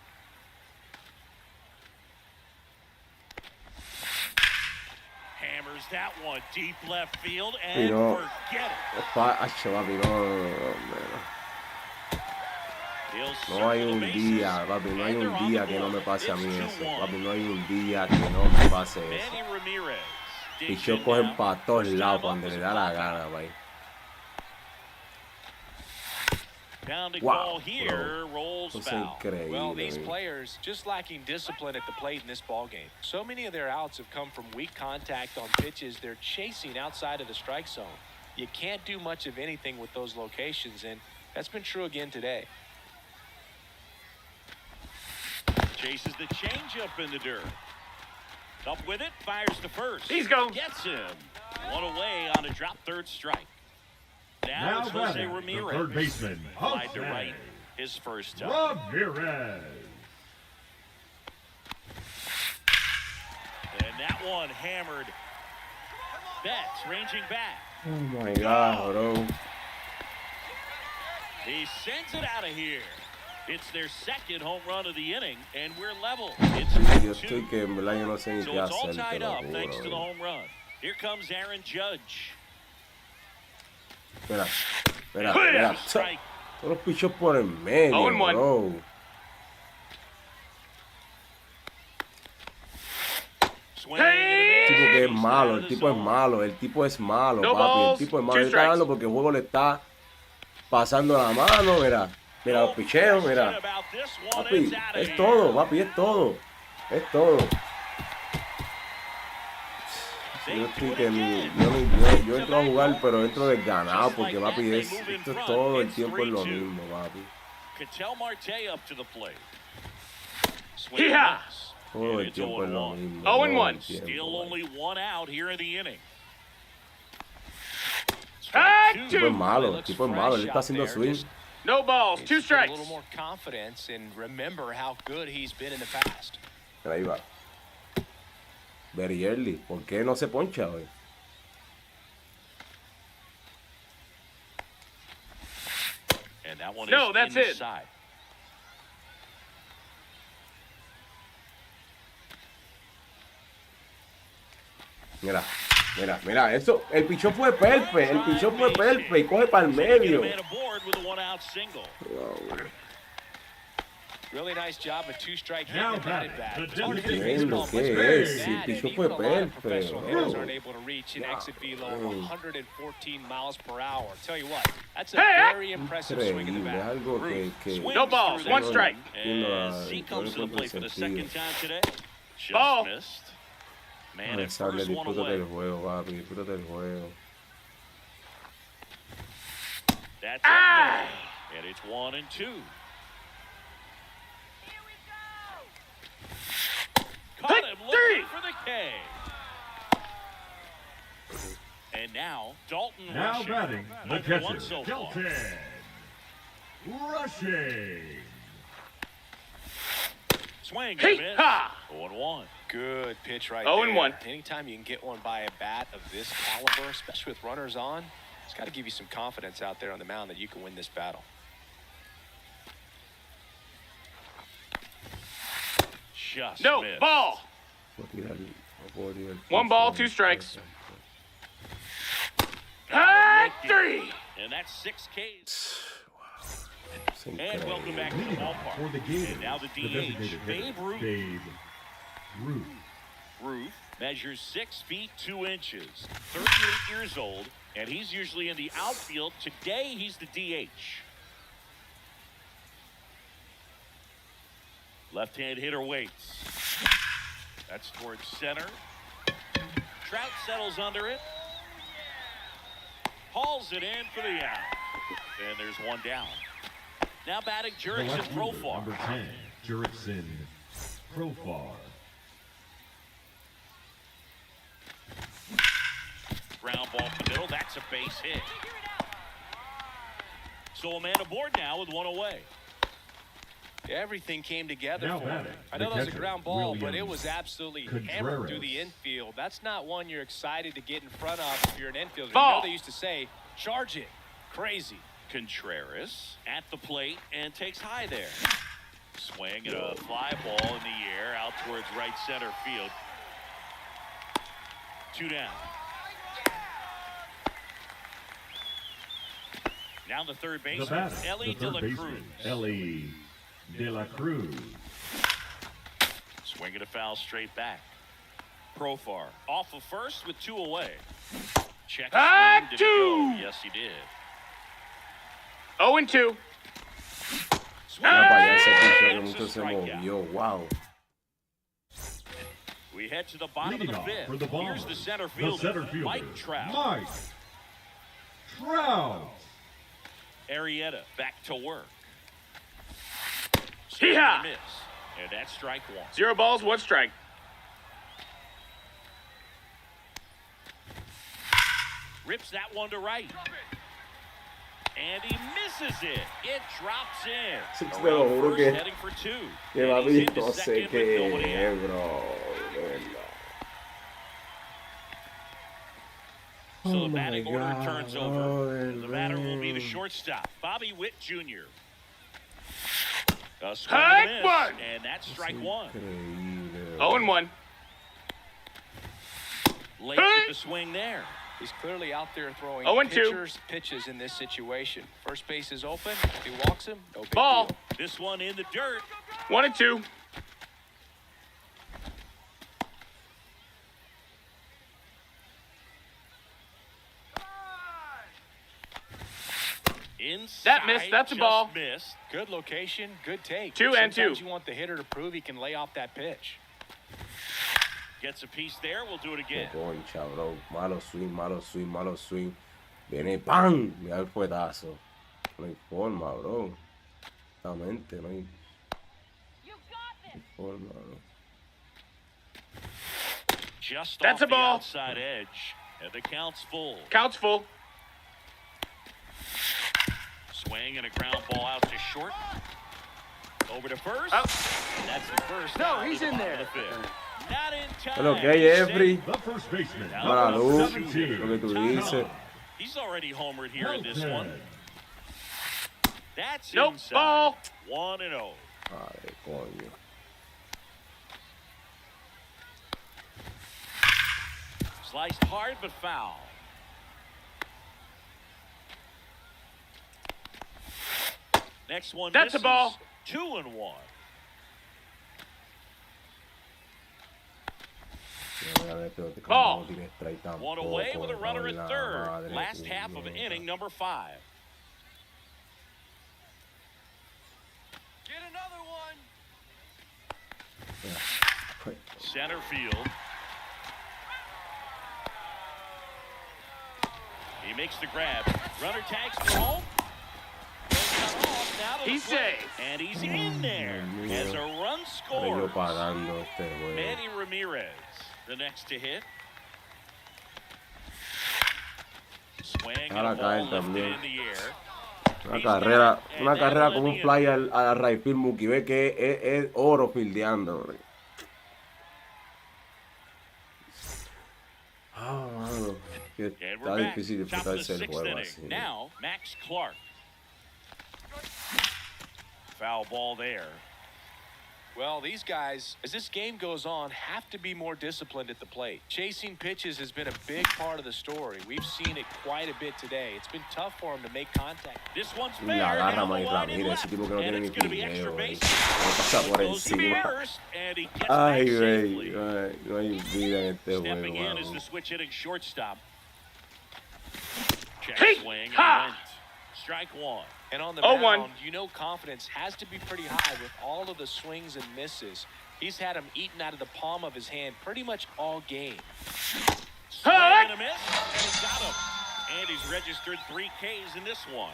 Hammers that one deep left field Y and no. forget it. Papi, no. No hay un día, papi, no hay un día que no me pase a mí eso. Papi, no hay un día que no me pase eso. Manny Ramirez. Y yo cogen para todos lados cuando le da la gana, papi. Pounding Wow, ball here, rolls Eso es foul. increíble. Well, these man. players just lacking discipline at the plate in this ball game. So many of their outs have come from weak contact on pitches they're chasing outside of the strike zone. You can't do much of anything with those locations, and that's been true again today. Chases the changeup in the dirt. Up with it, fires to first. He's gone. Gets him. One away on a drop third strike. Now it's Jose batting, the Ramirez. third baseman, Slide to Jose right, his first time. Ramirez. And that one hammered. Betts ranging back. Oh my God, bro. He sends it out of here. It's their second home run of the inning, and we're level. It's Yo 2-2. estoy que en verdad yo no sé ni So qué it's all hacer, te tied lo up thanks to the juro. home run. Here comes Aaron Judge. Mira, mira. Strike. Todos los pichos por el medio, 0-1. bro. Swing. Hey! El tipo que es He's malo, out el of the tipo es zone. malo, el tipo es malo, No papi. El balls, tipo es malo. 2 Él está strikes. dando porque el juego le está pasando la mano, mira. Mira los picheos, mira. About this one, Papi, it's out of es here. todo, papi, es todo. Es todo. Yo estoy que yo entro a jugar, pero entro desganado porque, papi, esto es todo el tiempo es lo mismo, papi. Ketel Marte up to the plate. Swing Hee-haw! and miss. Todo And el it's tiempo es lo 0-1. mismo. 0-1. todo el tiempo, Still papi. only 1 out here in the inning. Ah, El tipo es malo, el tipo es malo, él está haciendo swing. No balls. 2 Get a strikes. little more confidence and remember how good he's been in the past. Mira, ahí va. Very early. ¿Por qué no se poncha hoy? And that one No, is that's it. inside. Mira, mira, eso. El pichón fue perfecto. El pichón fue perfecto y coge para el medio. Get a man aboard with a 1-out single. Really nice job, a 2-strike hit Now and batted batting, back. the It's hard to designated hit a Tremendo, baseball ¿qué much better es? than El that, and pichón even fue a lot of perfecto. professional hitters Oh. aren't able to reach an Yeah. exit velo of Oh. 114 miles per hour. Tell you what, that's a Hey! very impressive swing in the Increíble, es bat. algo que Swings No balls, through 1 that. strike. As he comes to the plate for the second time today. Just Ball. missed. Man, at Alexander, first one disfrútate away. del juego, papi, disfrútate del juego. That's Ah! it. And it's 1-2. Caught him looking for the K. And now Dalton Now rushing. batting, the 0-1 catcher, so far. Dalton Rushing. Swing and Hey, miss. ha! 0-1. Good pitch right 0-1. there. Anytime you can get one by a bat of this caliber, especially with runners on, it's got to give you some confidence out there on the mound that you can win this battle. Just No missed. ball. 1 ball, 2 strikes. Ah, 3. And that's 6 Ks. Es And increíble. welcome back to the ballpark. For the Gators, And now the the DH, designated Babe hitter, Ruth. Babe Ruth. Ruth measures 6 feet 2 inches, 38 years old, and he's usually in the outfield. Today, he's the DH. Left-hand hitter waits. That's towards center. Trout settles under it. Hauls it in for the out. And there's one down. Now batting The Jurickson left fielder, Profar. number 10, Jurickson Profar. Ground ball up the middle. That's a base hit. So a man aboard now with 1 away. Everything came together Now for him. batting, I the know that was a catcher, ground ball, but it Williams was absolutely Contreras. hammered through the infield. That's not one you're excited to get in front of if you're an infielder. You Ball. know they used to say, charge it. Crazy. Contreras at the plate and takes high there. Swing and a fly ball in the air out towards right center field. 2 down. Now the third baseman, The batter, Ellie the De La third Cruz. baseman, Ellie De La Cruz. Swing and a foul straight back. Profar off of first with 2 away. Check swing, did he go? Yes, he did. 0-2. Swing. Mira para allá ese pitcher que It's a mucho se strikeout. movió. Wow. We head to the bottom Leading of off the 5th. for the Here's Bombers, the center the fielder, center fielder, Mike Trout. Mike Trout. Arrieta back to work. Swing Hee-haw. and a miss. And that's strike 1. 0 balls, 1 strike. Rips that one to right. And he misses it. It drops in. Sí, te Around lo juro first, que- heading for 2. Que And papi, he's into no sé second with qué nobody es, out. bro. De verdad. So the Oh my batting order God, turns over. brother, The batter will be the man. shortstop, Bobby Witt Jr. A swing Strike and a miss, one. and that's strike 1. Increíble. 0-1. Late with the swing there. He's clearly out there throwing 0-2. pitchers pitches in this situation. First base is open. If he walks him, no big Ball. deal. This one in the dirt. 1-2. Inside, That missed. That's a just ball. Missed. Good location, good take. 2 and 2. Sometimes you want the hitter to prove he can lay off that pitch. Gets a piece there. We'll do it again. Concha, bro. Malo swing, malo swing, malo swing. Viene ¡pam! Mira el fuetazo. No hay forma, bro. Exactamente, no hay forma, bro. Just That's off a ball. the outside edge. And the count's full. Count's full. Swing and a ground ball out to short. Over to first. Up. And that's the first. No, out he's to the in bottom there. of the 5th. Not in time. Bueno, ¿qué hay, Jeffrey? The first baseman, Para number luz, 17, lo que tú dices. He's already homered here in this one. Bullpen. That's Nope, inside. ball. 1-0. Ay, coño. Sliced hard but foul. Next one That's a misses. ball. 2-1. Ball. One away with a runner at third. Last half of inning number 5. Get another one. Center field. He makes the grab. Runner tags for home. Now to the He's plate. safe. And he's in there as a run Yo scores. pagando este juego. Manny Ramirez, the next to hit. Swing and Ahora a ball caen lifted también. in the air. Una carrera como un fly al right field, Mookie. Ve que es oro fildeando, bro. Ah, mano. Que And está we're back. difícil Top of the disfrutarse el 6th juego inning. así. Now, Max Clark. Foul ball there. Well, these guys, as this game goes on, have to be more disciplined at the plate. Chasing pitches has been a big part of the story. We've seen it quite a bit today. It's been tough for them to make contact. This one's fair. La agarra down the Mike line and Ramírez, ese left. tipo que no And tiene ni it's gonna be extra video, base. le pasa por Goes to encima. first, and he gets Ay, back güey, safely. no hay vida en este Stepping juego, in is mano. the switch hitting shortstop. Check Hey, swing and ha! went. Strike 1. And on the 0-1. mound, you know confidence has to be pretty high with all of the swings and misses. He's had them eaten out of the palm of his hand pretty much all game. Swing and a miss, and he got him. And he's registered 3 Ks in this one.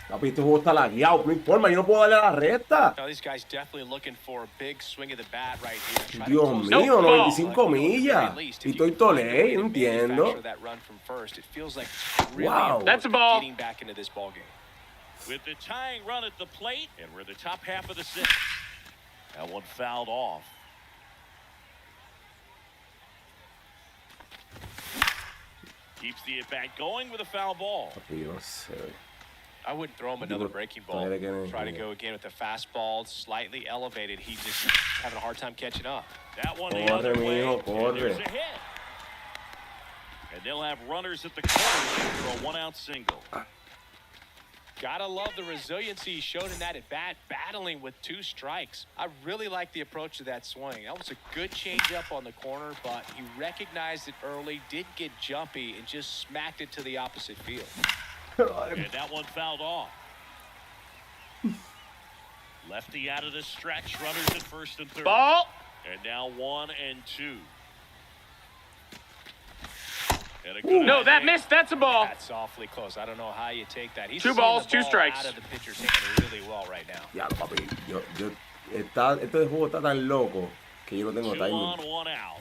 Papi, este juego está lagueado, no informa, yo no puedo darle a la recta. Now, these guys definitely looking for a big swing of the bat right here. Try to Dios close mío, the ball. 95 Like, you know, at the very millas. least, Y if you estoy can find a way tolé, to no entiendo. manufacture that run from first, it feels like it's really Wow. important That's a ball. getting back into this ball game. With the tying run at the plate, and we're the top half of the 6th. That one fouled off. Keeps the at-bat going with a foul ball. Papi, no sé. I wouldn't throw him another breaking ball. Try to go again with the fastball, slightly elevated. He's just having a hard time catching up. That one the other way. And there's a hit. And they'll have runners at the corner for a one-out single. Gotta love the resiliency he showed in that at-bat, battling with 2 strikes. I really like the approach to that swing. That was a good changeup on the corner, but he recognized it early, didn't get jumpy, and just smacked it to the opposite field. And that one fouled off. Lefty out of the stretch, runners at first and third. Ball. And now 1 and 2. No, that missed. That's a ball. That's awfully close. I don't know how you take that. He's 2 balls, 2 ball strikes. out of the pitcher's hand really well right now. Ya, papi. Este juego está tan loco que yo no tengo 2 timing. on, 1 out.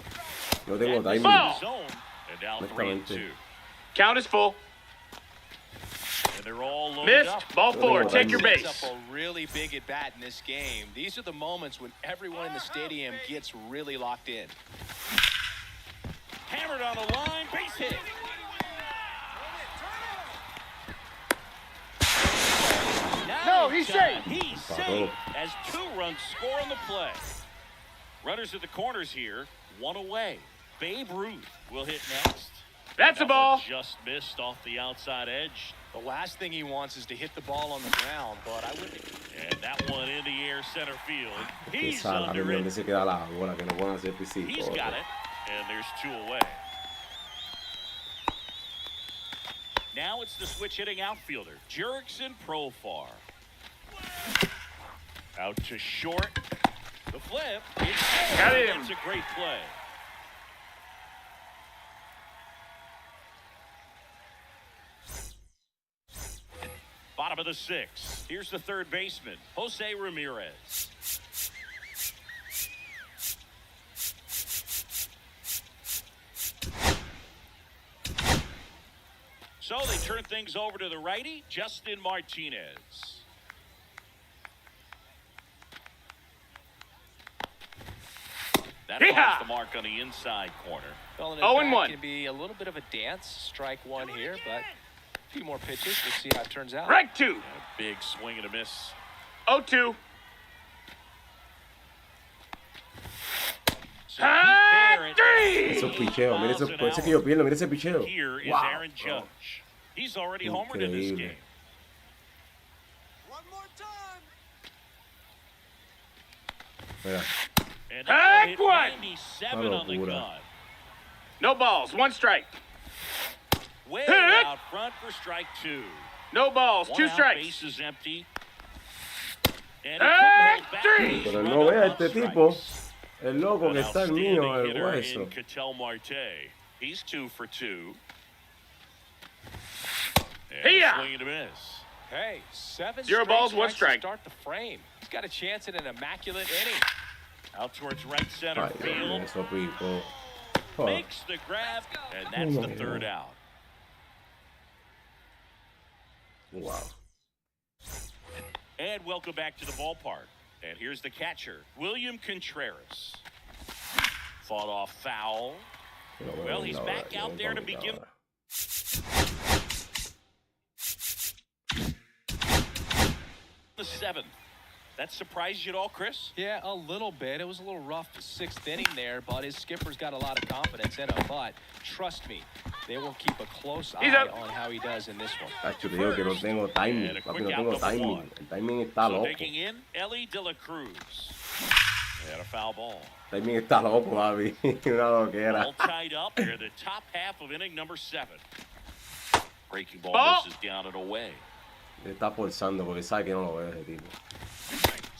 Yo no tengo timing. Ball. And now 3 and 2. Count is full. And they're all loaded Missed. up. Ball 4. Take your base. Sets up a really big at bat in this game. These are the moments when everyone in the stadium gets really locked in. Hammered on the line, base hit. No, he's safe. He's safe as 2 runs score on the play. Runners at the corners here, 1 away. Babe Ruth will hit next. That's a ball. Just missed off the outside edge. The last thing he wants is to hit the ball on the ground, but I wouldn't. And that one in the air center field. He's Esa, under it. donde se queda la bola, que no pueden hacer pisito. He's got it. And there's 2 away. Now it's the switch hitting outfielder, Jurickson Profar. Out to short. The flip. Got him. That's a great play. Bottom of the 6th. Here's the third baseman, Jose Ramirez. So they turn things over to the righty, Justin Martinez. That finds the mark on the inside corner. Well, 0-1. Can be a little bit of a dance. Strike 1 here, but a few more pitches. We'll see how it turns out. Strike 2. A big swing and a miss. 0-2. So Pete Barrett, Esos picheos, mire ese, por ese que yo pierdo, mire ese picheo. Here is Wow. Aaron Judge. He's already homered in this game. One more time. Mira. And now hit one. 97 on the gun. No balls. 1 strike. Way out front for strike 2. No balls. 2 One out, strikes. base is empty. And he couldn't hold back. Three. Pero no vea este tipo. El loco que está el mío, el hueso. Ketel Marte. He's 2 for 2. Hiya! Swing and a miss. Hey, 7 0 straight balls, 1 strikes to strike. start the frame. He's got a chance at an immaculate inning. Out towards right center Ay, Dios mío, field. eso pico. Oh, Makes the grab, and that's the third out. wow. And welcome back to the ballpark. And here's the catcher, William Contreras. Fought off foul. Well, he's back out there to begin. The 7th. That surprised you at all, Chris? Yeah, a little bit. It was a little rough 6th inning there, but his skipper's got a lot of confidence in him. But trust me, they will keep a close eye on how he does in this one. Tacho, te digo que no tengo timing, papi, no tengo timing. El timing está So loco. taking in Ellie De La Cruz. And a foul ball. El timing está loco, papi. Una loquera. All tied up. They're the top half of inning number 7. Breaking ball misses down and away. Le está forzando porque sabe que no lo veo ese tipo.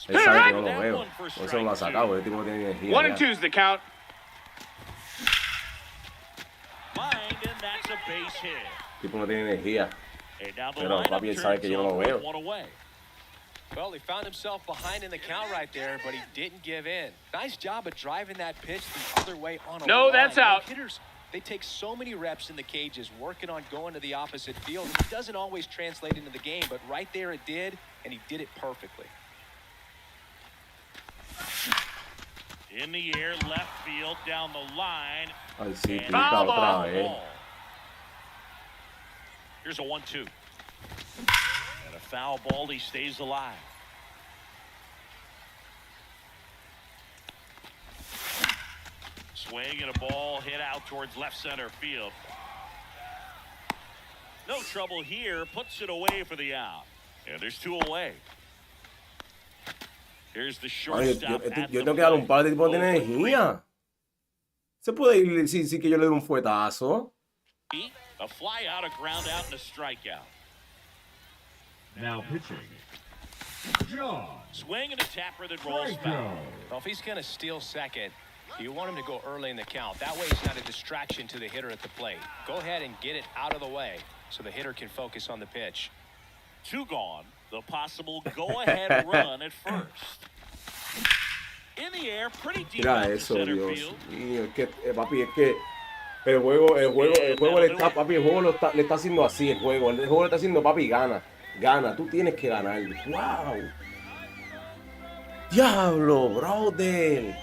Él sabe que no lo veo. Por eso no lo ha sacado, porque el tipo no tiene energía. 1 and 2's the count. Mind, and that's a base hit. El tipo no tiene energía. And now the Pero papi, él sabe que yo no lo veo. one away. Well, he found himself behind in the count right there, but he didn't give in. Nice job of driving that pitch the other way on a No, line. that's out. Hitters, they take so many reps in the cages working on going to the opposite field. It doesn't always translate into the game, but right there it did, and he did it perfectly. In the air, left field, down the line. Ay, sí, And pica Foul otra ball. vez. ball. Here's a 1-2. And a foul ball. He stays alive. Swing and a ball hit out towards left center field. No trouble here. Puts it away for the out. And there's 2 away. Here's the shortstop. Yo tengo que dar un par de tipos de energía. Se puede ir sí que yo le doy un fuetazo. A fly out, a ground out, and a strikeout. Now pitching. John. Swing and a tapper that rolls foul. Well, if he's going to steal second, you want him to go early in the count. That way it's not a distraction to the hitter at the plate. Go ahead and get it out of the way so the hitter can focus on the pitch. 2 gone. The possible go-ahead run at first. In the air, pretty deep out to center field. Mío, es que, papi, es que el juego le está, papi, el juego le está haciendo así, el juego le está haciendo, papi, gana, tú tienes que ganar. Wow. Diablo, brother.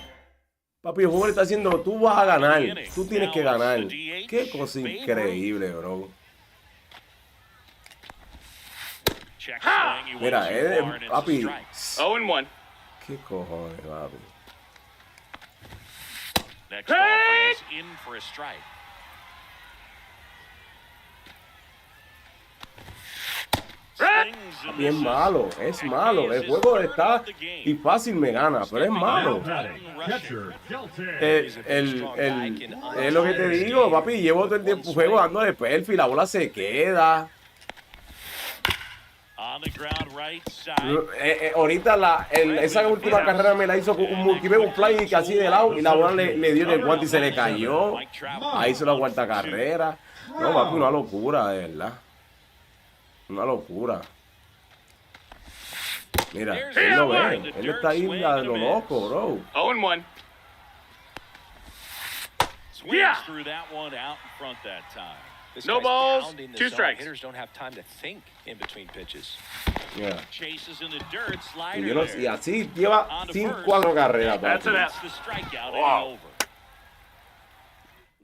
Papi, el juego le está haciendo, tú vas a ganar, tú tienes que ganar. Qué cosa increíble, bro. Mira, papi. 0-1. ¿Qué cojones, papi? Next ball is in for a strike. Papi, es malo. El juego está y fácil me gana, pero es malo. Es lo que te digo, papi. Llevo todo el tiempo juego dándole perfil, la bola se queda. Ahorita esa última carrera me la hizo con un un fly casi de lado y la bola le dio en el guante y se le cayó. Ahí hizo la cuarta carrera. No, papi, una locura, de verdad. Una locura. Mira, él lo ve. Él está ahí a lo loco, bro. 0-1. Swings through that one out in front that time. No balls, 2 strikes. Hitters don't have time to think in between pitches. Yeah. Chases in the dirt, slider Y así lleva 4 carreras. That's it. Wow.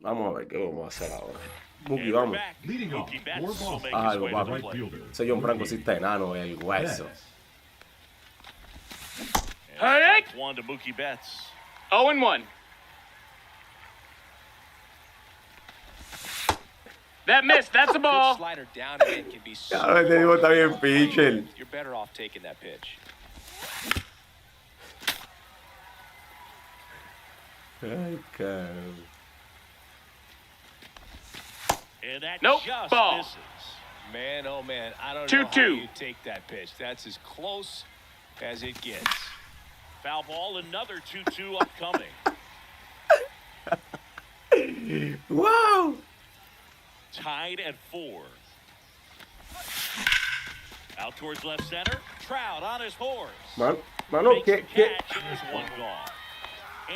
Vamos a ver qué vamos a hacer ahora. Buki, vamos. Algo, papi. Ese John Franco sí está enano, el hueso. One to Mookie Betts. 0-1. That missed. That's a ball. Slider down again can be so. Ya te digo, está bien pitcher. You're better off taking that pitch. Ay, cabrón. And that Nope, just ball. misses. Man, oh man, I don't know 2-2. how you take that pitch. That's as close as it gets. Foul ball, another 2-2 upcoming. Wow. Tied at 4. Out towards left center. Trout on his horse. Mano, Makes the catch, and there's 1 gone.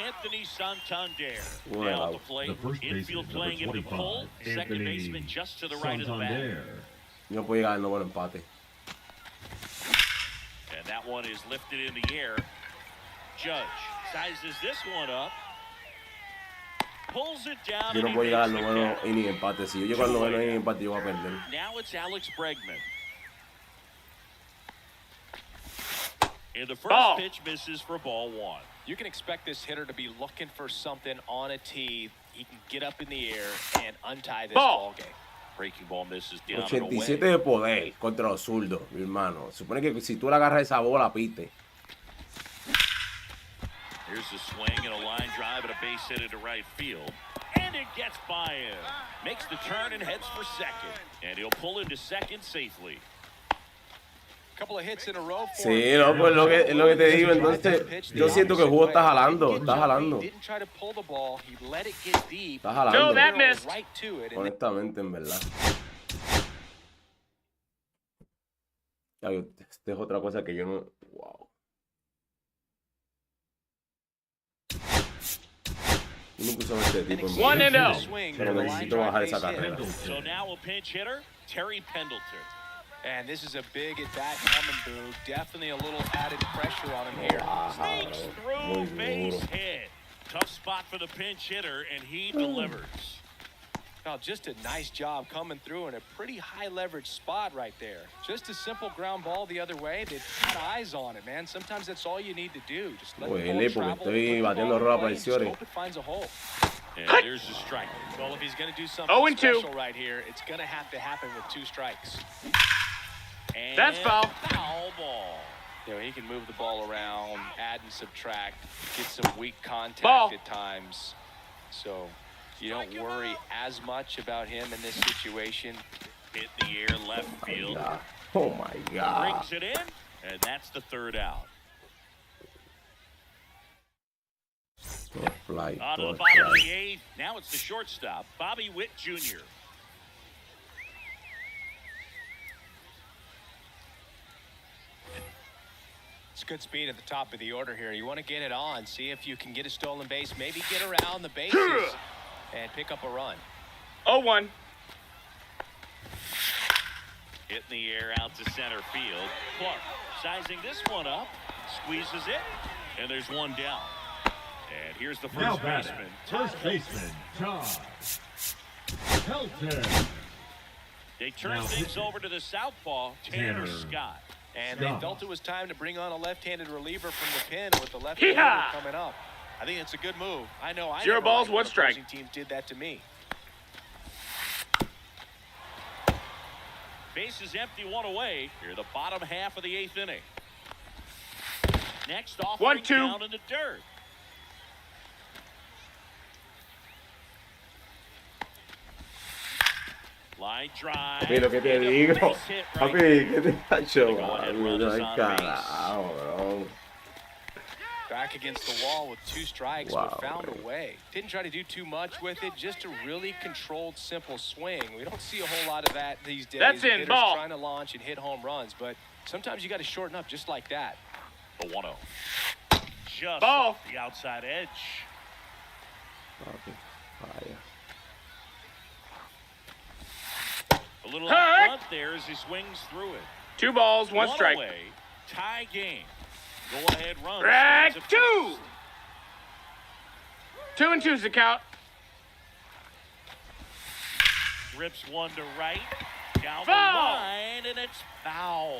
Anthony Santander down the plate. Infield playing in the pull. Second baseman just to the right of the bat. No puede llegar el nuevo empate. And that one is lifted in the air. Judge sizes this one up. Pulls it down. Yo no puedo llegar al noveno inning empate. Si yo llego al noveno inning empate, yo voy a perder. Now it's Alex Bregman. And the first pitch misses for ball 1. You can expect this hitter to be looking for something on a tee. He can get up in the air and untie this ball game. Breaking ball misses down 87 de poder contra los zurdos, mi hermano. Supone que si tú le agarras esa bola, pite. Here's the swing and a line drive and a base hit into right field. And it gets by him. Makes the turn and heads for second. And he'll pull into second safely. Couple of hits in a row for Sí, no, pues lo que te digo, entonces yo siento que el juego está jalando, está jalando. Está jalando. No, that missed. Honestamente, en verdad. Ya, esta es otra cosa que yo no... Wow. Yo nunca usaba este tipo en One and out. pero necesito bajar esa carrera. So now a pinch hitter, Terry Pendleton. And this is a big at bat coming, Boo. Definitely a little added pressure on him here. Sneaks through, base hit. Tough spot for the pinch hitter, and he delivers. Well, just a nice job coming through in a pretty high leverage spot right there. Just a simple ground ball the other way. They've got eyes on it, man. Sometimes that's all you need to do. Just let the ball travel, estoy batiendo play, ropa, and just hope it finds a hole. And there's the strike. Well, if he's going to do something 0-2. special right here, it's going to have to happen with 2 strikes. And That's foul. Foul ball. You know, he can move the ball around, add and subtract, get some weak contact Ball. at times. So you don't worry as much about him in this situation. Hit in the air, left field. Oh my God. Brings it in, and that's the 3rd out. Fly, On to the fly. bottom of the 8th. Now it's the shortstop, Bobby Witt Jr. It's good speed at the top of the order here. You want to get it on, see if you can get a stolen base, maybe get around the bases and pick up a run. 0-1. Hit in the air out to center field. Clark sizing this one up, squeezes it, and there's one down. And here's the Now first batting, baseman. first baseman, Todd Helton. They turn Now things pitching. over to the southpaw, Tanner Tanner. Scott. And they Stop. felt it was time to bring on a left-handed reliever from the pen with the left-hander Hee-haw! coming up. I think it's a good move. I know I 0 never balls, liked 1 when strike. opposing teams did that to me. Base is empty, 1 away. Here, the bottom half of the 8th inning. Next off, 1-2. down in the dirt. Line drive. Papi, lo que te And a digo. base hit right Papi, ¿qué te ha hecho? Go ahead, run No is hay on carajo, bro. Back against the wall with 2 strikes, Wow, but found man. a way. Didn't try to do too much with it, just a really controlled, simple swing. We don't see a whole lot of that these days. That's in, Hitters ball. trying to launch and hit home runs, but sometimes you got to shorten up just like that. The 1-0. Just Ball. off the outside edge. Papi, vaya. A little Hurt. out front there as he swings through it. 2 balls, 1 strike. Away, tie game. Go ahead, run. Strike Stands at 2. first. 2 and 2's the count. Rips one to right. Down Foul. the line, and it's foul.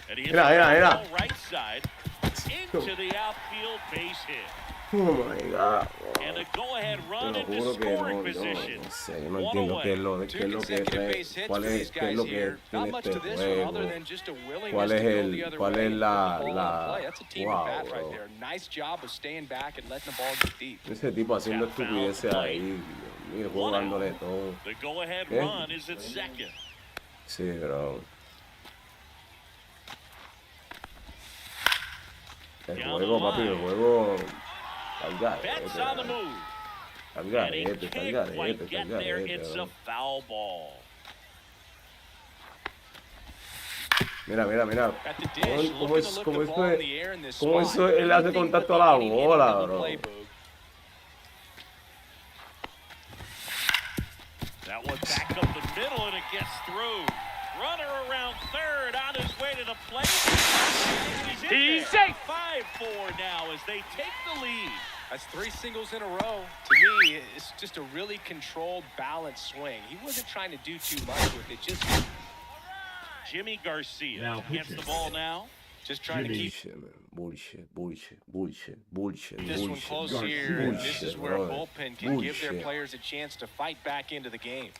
And he hits Mira, mira, the mira. ball right side into the outfield base hit. Oh my God, bro. And a go-ahead Te run lo into juro que scoring no position. no sé, yo no One entiendo away. qué es lo, 2 qué es lo que consecutive es, base hits cuál for es, these qué es guys lo que here. Not tiene much este to this one other juego. than just a willingness ¿Cuál to es go el- the other cuál way es and la- put the ball la- in play. That's a team wow, at bat bro. right there. Nice job of staying back and letting the ball get deep. Ese tipo haciendo That foul estupideces play. ahí, Dios mío, One out. jugándole todo. The go-ahead ¿Qué? run is at second. Sí, bro. El Down juego, the papi, el line. juego. Está Betts on the move. And he al can't quite garete, get there. It's a foul ball. Mira, mira, mira. At the ¿Cómo, dish, cómo looking es, to look cómo the es ball in que, the air in this cómo spot. eso él hace Anything contacto but a la getting into bola, the bro? playbook. That one back up the middle, and it gets through. Runner around third, on his way to the plate. He's in He's there. safe. 5-4 now as they take the lead. That's 3 singles in a row. To me, it's just a really controlled, balanced swing. He wasn't trying to do too much with it, just Jimmy Garcia Now gets the pitching. ball now. trying to keep Bullshit, man. Bullshit. this one bullshit, close bullshit, here. And this is bullshit, where a bro. bullpen can give their Bullshit. players a chance to fight back into the game.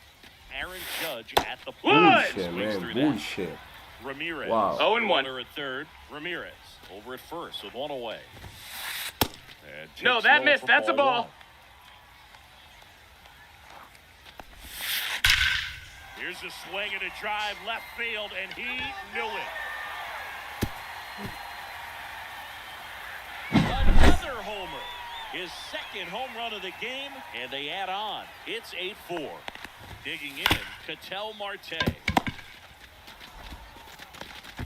Aaron Judge at the plate. What? Bullshit, Swings man. through Bullshit. that. Ramirez. Wow. 0-1. Runner at third. Ramirez over at first with one away. And No, takes that low missed. for That's a ball. one. Here's a swing and a drive left field, and he knew it. Another homer. His second home run of the game, and they add on. It's 8-4. Digging in, Ketel Marte.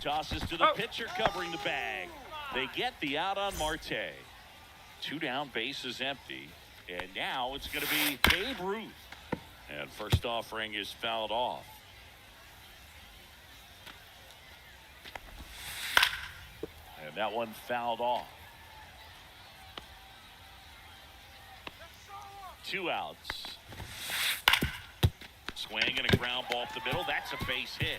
Tosses to the pitcher covering the bag. They get the out on Marte. 2 down, bases empty. And now it's going to be Babe Ruth. And first offering is fouled off. And that one fouled off. 2 outs. Swing and a ground ball up the middle. That's a base hit.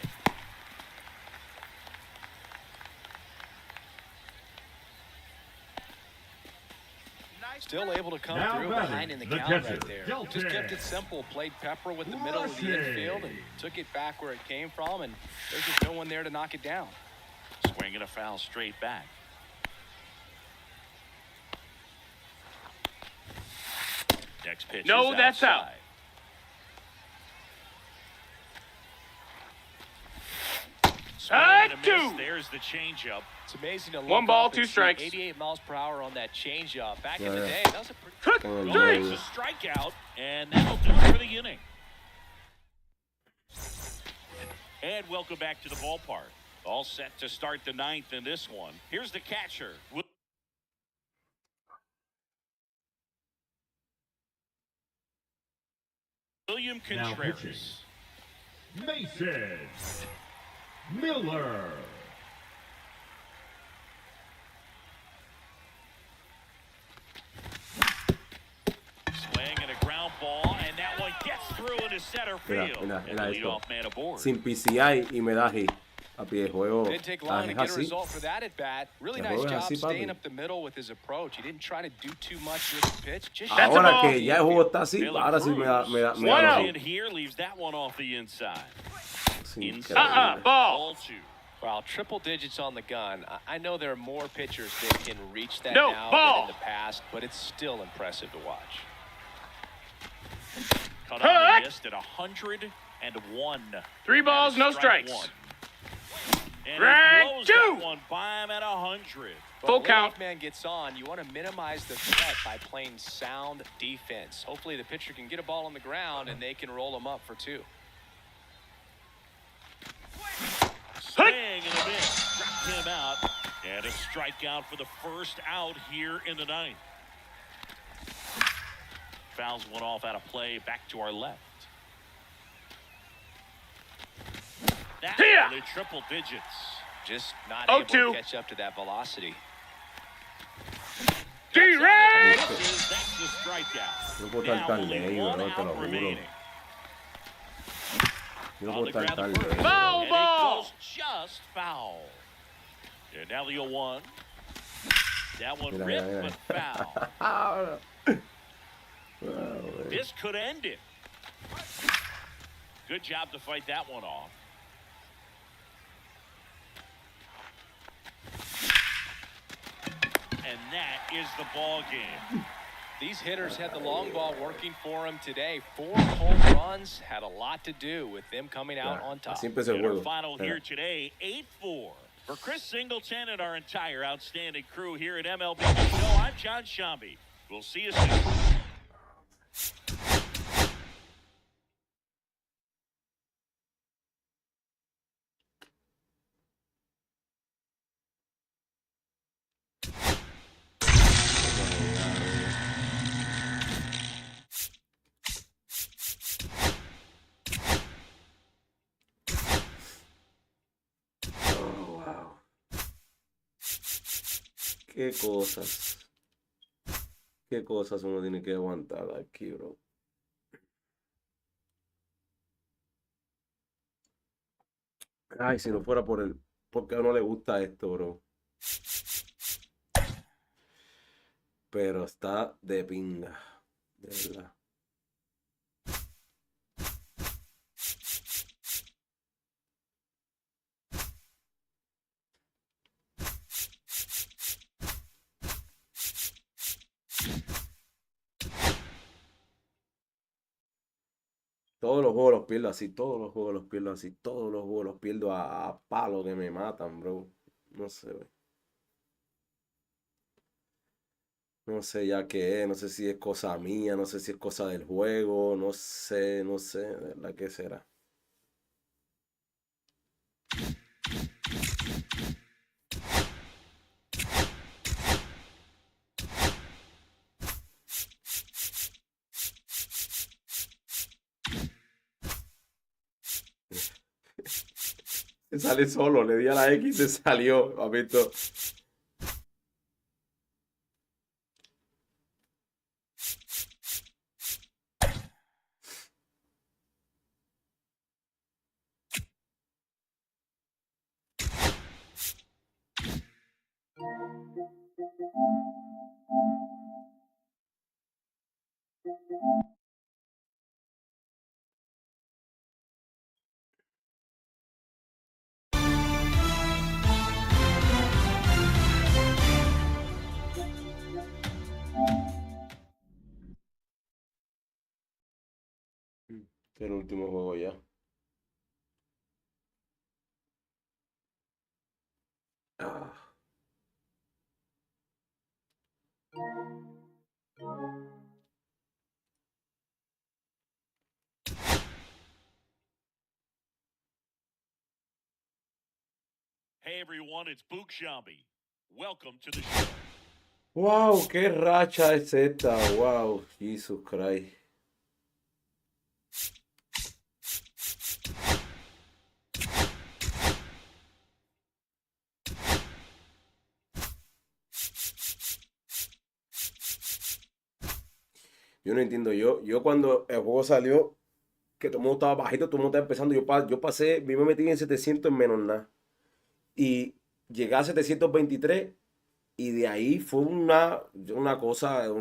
Still able to come Now through batting, behind in the the count catcher, right there. Delta. Just kept it simple. Played Pepper with the middle of the infield and took it back where it came from. And there's just no one there to knock it down. Swing and a foul straight back. Next pitch No, is that's out. outside. Swing and a miss. 2. There's the changeup. It's amazing to look 1 ball, up 2 and see strikes. 88 miles per hour on that changeup. Back in Yeah. the day, that was a pretty... It's a strikeout, and that'll do it for the inning. And welcome back to the ballpark. All set to start the 9th in this one. Here's the catcher. William Now pitching. Contreras. Mason Miller. Swing and a ground ball, and that one gets through into center field. Mira, And mira the esto. leadoff man aboard. Sin PCI y me da hit. A pie de juego. Didn't take long to Es get a así. result for that at bat. Really El nice juego es job así, staying papi. up the middle with his approach. He didn't try to do too much with the pitch. Just That's a Ahora ball. que ya el juego está así, Taylor ahora sí me da Cruz. me One da out. los In here leaves that one off the inside. Sí, Inside. increíble. Ball. Ball 2. Wow, triple digits on the gun. I know there are more pitchers that can reach that No, now ball. than in the past, but it's still impressive to watch. Cut on the list at 101. 3 balls, no Strike strikes. one. And Strike he blows 2. that one by him at 100. Full When the count. leadoff man gets on, you want to minimize the threat by playing sound defense. Hopefully the pitcher can get a ball on the ground and they can roll him up for 2. Swing and a miss. Struck him out. And a strikeout for the first out here in the 9th. Fouls one off out of play. Back to our left. That Yeah. one in triple digits. Just not 0-2. able to catch up to that velocity. D-Ray! That's the strikeout. No puedo Now estar tan only lejos, one bro, te lo out juro. remaining. Yo no On puedo the estar ground, tan the first. lejos. Foul And it ball. goes just foul. And now the 0-1. That one Mira, ripped, mira, but foul. Ah, güey. This could end it. Good job to fight that one off. And that is the ball game. These hitters had the long ball working for them today. 4 home runs had a lot to do with them coming out on top. Así empezó el And our juego. final Espera. here today, 8-4. For Chris Singleton and our entire outstanding crew here at MLB The Show, I'm John Shambi. We'll see you soon. Oh, wow. Qué cosas. Qué cosas uno tiene que aguantar aquí, bro. Ay, si no fuera por el... Porque a uno le gusta esto, bro. Pero está de pinga. De verdad. Todos los juegos los pierdo así, todos los juegos los pierdo así, todos los juegos los pierdo a palo que me matan, bro. No sé, güey. No sé ya qué es, no sé si es cosa mía, no sé si es cosa del juego, no sé, de verdad qué será. Se sale solo, le di a la X y se salió, papito. El último juego ya. Ah. Hey everyone, it's Bookshami. Welcome to the show. Wow, qué racha es esta. Wow, Jesus Christ. Yo no entiendo, yo cuando el juego salió, que todo el mundo estaba bajito, todo el mundo estaba empezando, yo pasé, me metí en 700 en menos nada. Y llegué a 723 y de ahí fue una cosa, yo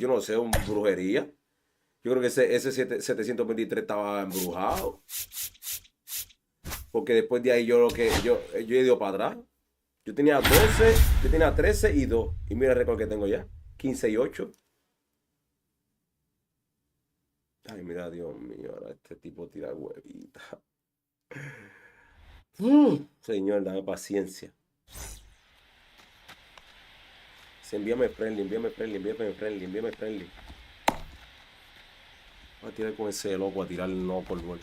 no sé, una brujería. Yo creo que ese 723 estaba embrujado. Porque después de ahí yo he ido para atrás. Yo tenía 12, yo tenía 13 y 2. Y mira el récord que tengo ya. 15 y 8. Ay, mira, Dios mío, ahora este tipo tira huevita. Señor, dame paciencia. Envíame friendly. Voy a tirar con ese loco, a tirar no por gol.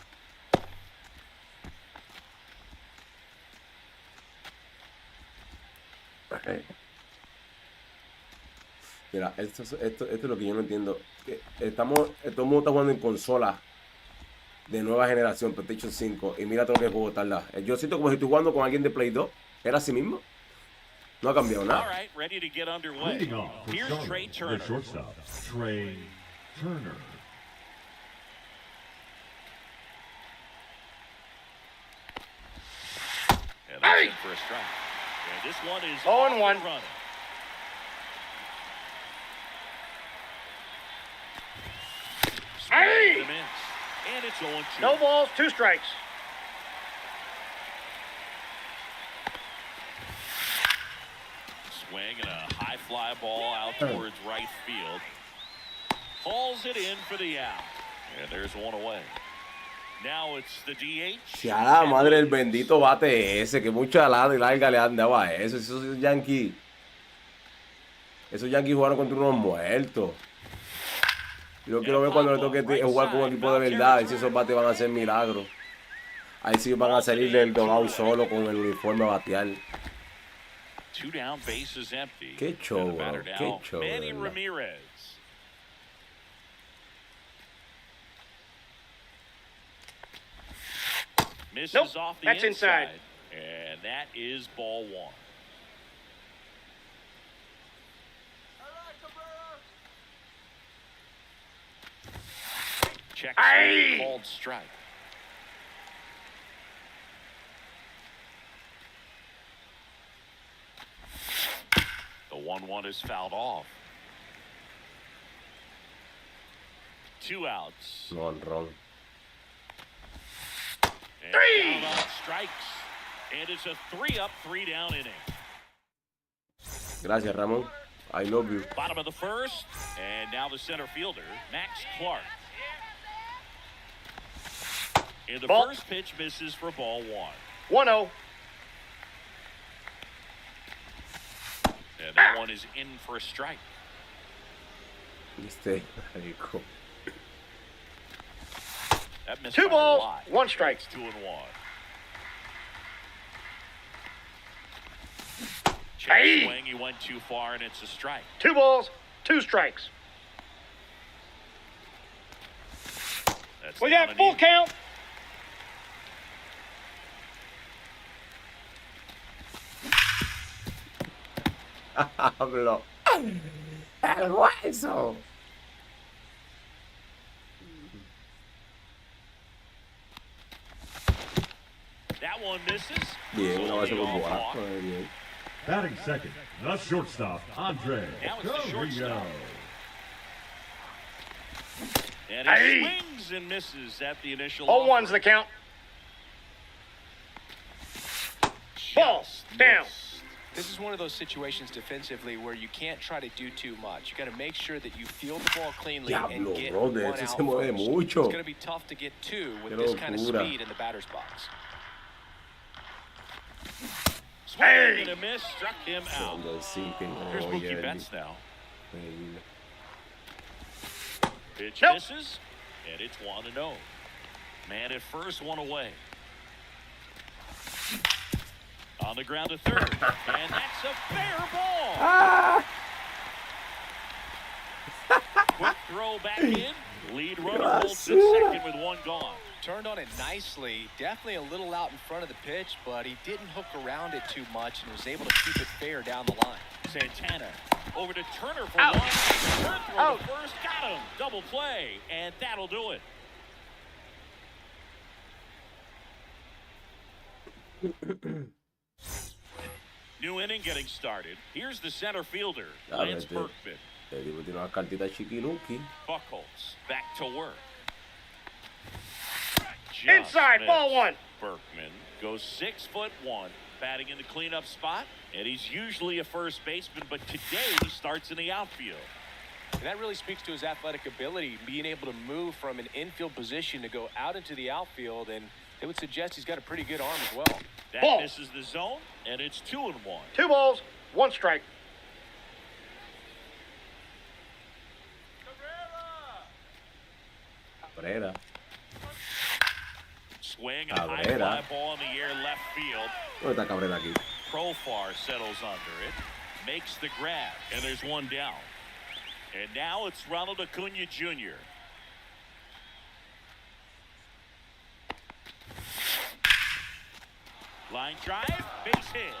Mira, esto es lo que yo no entiendo. Todo el mundo está jugando en consola de nueva generación, PlayStation 5. Y mira todo lo que el juego tarda. Yo siento como si estoy jugando con alguien de Play 2. Era así mismo. No ha cambiado nada. Leading off for Charlotte, the shortstop, Trey Turner. And that's in for a strike. And this one is 0-1. Hey! And it's 0-2. No balls, 2 strikes. Swing and a high fly ball out towards right field. Hauls it in for the out. And there's one away. Now it's the DH. Si a la madre el bendito bate ese, que mucha larga le han dado a eso. Esos Yankees jugaron contra unos muertos. Yo quiero ver cuando le toque jugar con un equipo de verdad. Y si esos bates van a hacer milagros. Ahí sí van a salir del dogado solo con el uniforme a batear. Qué show, bro. Qué show. Manny Ramirez. Misses off the that's inside. And that is ball 1. Check called strike. The 1-1 is fouled off. 2 outs. No, wrong. And 3 strikes. And it's a 3-up, 3-down inning. Gracias, Ramón. I love you. Bottom of the first, and now the center fielder, Max Clark. And the first pitch misses for ball 1. 1-0. And that one is in for a strike. That missed 2 by a balls, lot. 1 strike. It's 2-1. Hey! Swing, he went too far, and it's a strike. 2 balls, 2 strikes. That's We got full count. Hablo. El hueso. That one misses. Bien, una base por Off. boa. Bien. Batting second, the shortstop, Andre. Now it's the shortstop. And Hey! he swings and misses at the initial 0-1's the count. Ball, Just down. missed. This is one of those situations defensively where you can't try to do too much. You got to make sure that you field the ball cleanly and get one out first. It's going to be tough to get two with this kind of speed in the batter's box. Swing and a miss, struck him out. Here's Mookie Betts now. Pitch misses, and it's 1-0. Man at first, one away. On the ground to third, and that's a fair ball. Quick throw back in. Lead runner holds at second with one gone. Turned on it nicely. Definitely a little out in front of the pitch, but he didn't hook around it too much and was able to keep it fair down the line. Santana over to Turner for one. Turner throw to first, got him. Double play, and that'll do it. New inning getting started. Here's the center fielder, Lance Berkman. Buchholz back to work. Inside, ball one. Berkman goes 6'1", batting in the cleanup spot, and he's usually a first baseman, but today he starts in the outfield. And that really speaks to his athletic ability, being able to move from an infield position to go out into the outfield, and they would suggest he's got a pretty good arm as well. That misses the zone, and it's 2-1. 2 balls, 1 strike. Cabrera. Swing and a high fly ball in the air left field. ¿Dónde está Cabrera aquí? Profar settles under it, makes the grab, and there's one down. And now it's Ronald Acuna Jr. Line drive, base hit.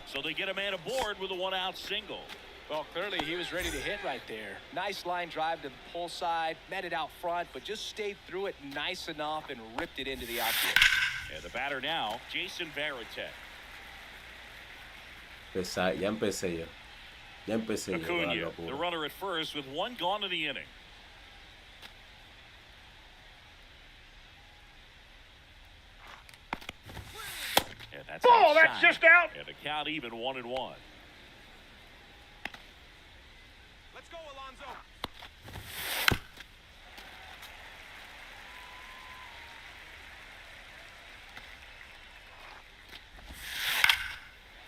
So they get a man aboard with a one-out single. Well, clearly he was ready to hit right there. Nice line drive to the pull side, met it out front, but just stayed through it nice enough and ripped it into the outfield. And the batter now, Jason Varitek. Ya empecé yo. Acuna, the runner at first with one gone in the inning. And that's ball, that's just out. And the count even 1-1. Let's go, Alonso.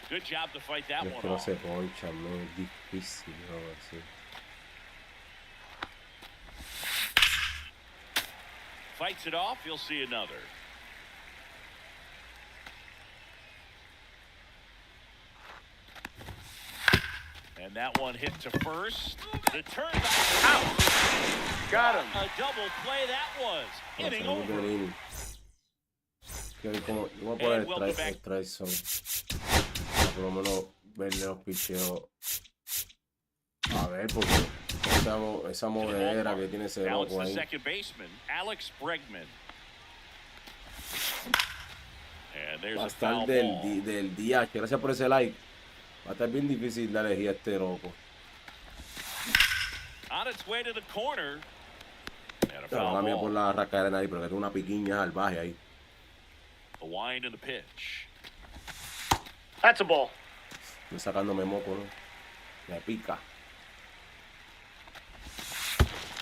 Good job to fight that one No off. se ponchan, no es difícil, no, así. Fights it off, you'll see another. And that one hit to first. The turn back out. Got him. A double play that was. Inning over. Como, yo voy a poner el strike zone. Por lo menos verle los picheos. A ver, porque esa movedera que tiene ese loco ahí. Second baseman, Alex Bregman. And there's Va a a estar foul del ball. día. Gracias por ese like. Va a estar bien difícil de elegir a este loco. On its way to the corner. And a No, foul la mía ball. por la rascadera de nadie, pero que tiene una piquiña salvaje ahí. A wind in the pitch. That's a ball. Estoy sacándome moco, ¿no? Me pica.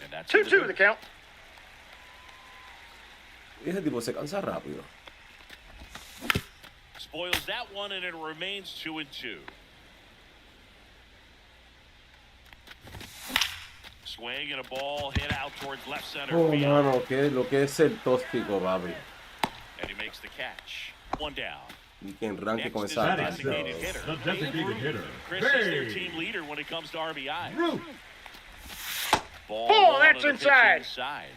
And that's 2-2 the count. Y ese tipo se cansa rápido. Spoils that one, and it remains 2-2. Swing and a ball hit out towards left center Oh, field. mano, lo que es ser tóxico, papi. And he makes the catch. One down. Y que enranque con Next is esa the raza. designated hitter. The designated hitter. Chris is their team leader when it comes to RBI. Ball, Ball, one that's on the pitch inside. inside.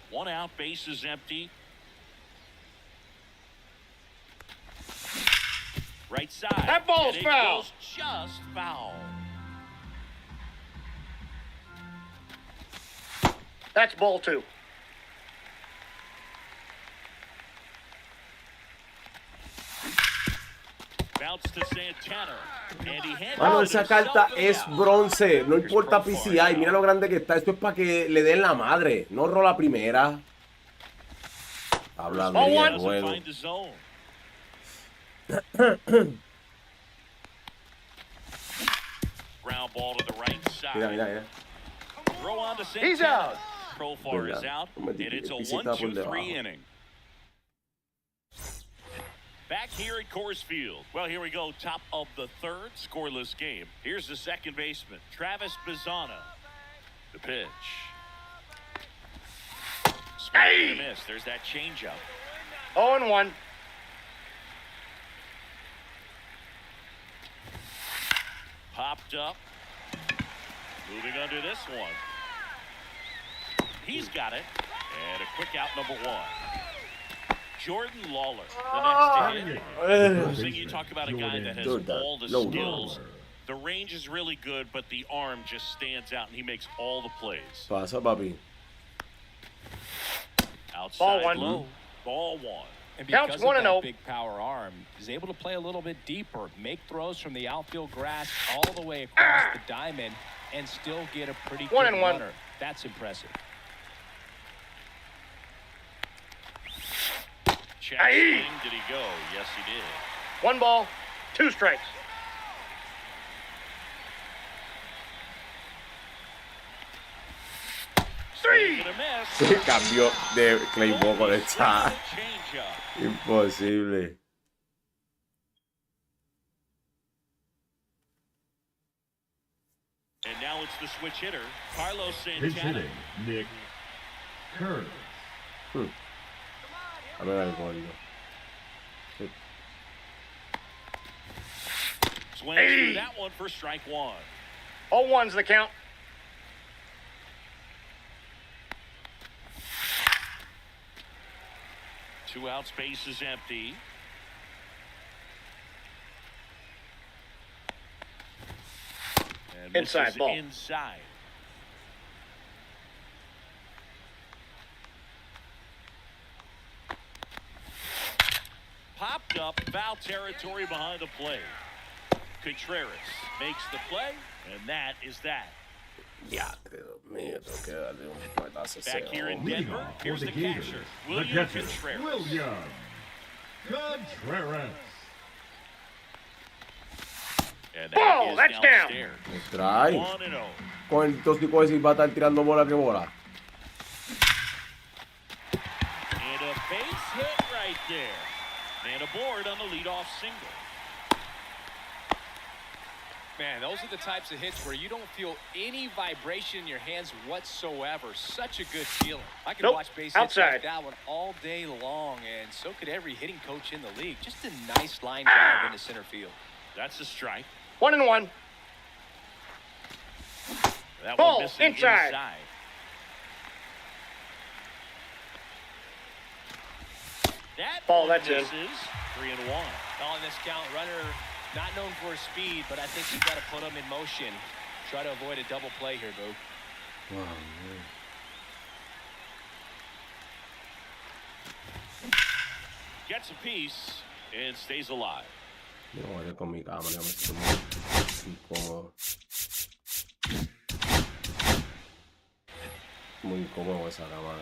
One out, base is empty. Right side. That ball's and it foul. goes just foul. That's ball 2. Outs to Santana. And he handed Mano, it esa himself carta to the es out. bronce. No importa PCI. Mira lo grande que está. Esto es para que le den la madre. No rola primera. Hablando de Doesn't juego. find the zone. Ground ball to the right side. Mira, mira, mira. Throw on to Santana. He's out. Profar is out, and it's a 1-2-3 inning. Back here at Coors Field. Well, here we go. Top of the third, scoreless game. Here's the second baseman, Travis Bazzana. The pitch. Swing and a miss. There's that changeup. 0-1. Popped up. Moving under this one. He's got it. And a quick out, number one. Jordan Lawler, the next to hit. So you talk about a guy that has all the skills. The range is really good, but the arm just stands out, and he makes all the plays. Pasa, papi. Outside Ball one. low. Ball one. And Counts because 1-0. of that big power arm, he's able to play a little bit deeper, make throws from the outfield grass all the way across the diamond, and still get a pretty good 1-1. runner. That's impressive. Check swing. Did he go? Yes, he did. 1 ball, 2 strikes. Swing and a miss. Se cambió de Claymore con esta. Changeup. Imposible. And now it's the switch hitter, Carlos Pinch Santana. hitting, Nick Curtis. A ver el gol. Swings through that one for strike one. 0-1's the count. Two out, space is empty. And Inside misses ball. Inside. Popped up, foul territory behind the plate. Contreras makes the play, and that is that. Ya, Dios mío, tengo que darle un puetazo ese. Back here in Leading Denver, off for here's the the Gators, catcher, the William catcher, Contreras. William Contreras. And Ball, is that's down. downstairs. Trae. 1-0. Con el tóxico ese va a estar tirando bola que bola. And a base hit right there. And aboard on the leadoff single. Man, those are the types of hits where you don't feel any vibration in your hands whatsoever. Such a good feeling. I could Nope, watch base hits outside. like that one all day long, and so could every hitting coach in the league. Just a nice line drive into center field. That's a strike. 1-1. That Ball, one missing inside. That Ball, one that's in. misses. 3-1. On this count, runner not known for his speed, but I think you've got to put him in motion. Try to avoid a double play here, Boog. Wow, man. Gets a piece and stays alive. Yo voy a ir con mi cámara, me siento muy incómodo. Muy incómodo esa cámara.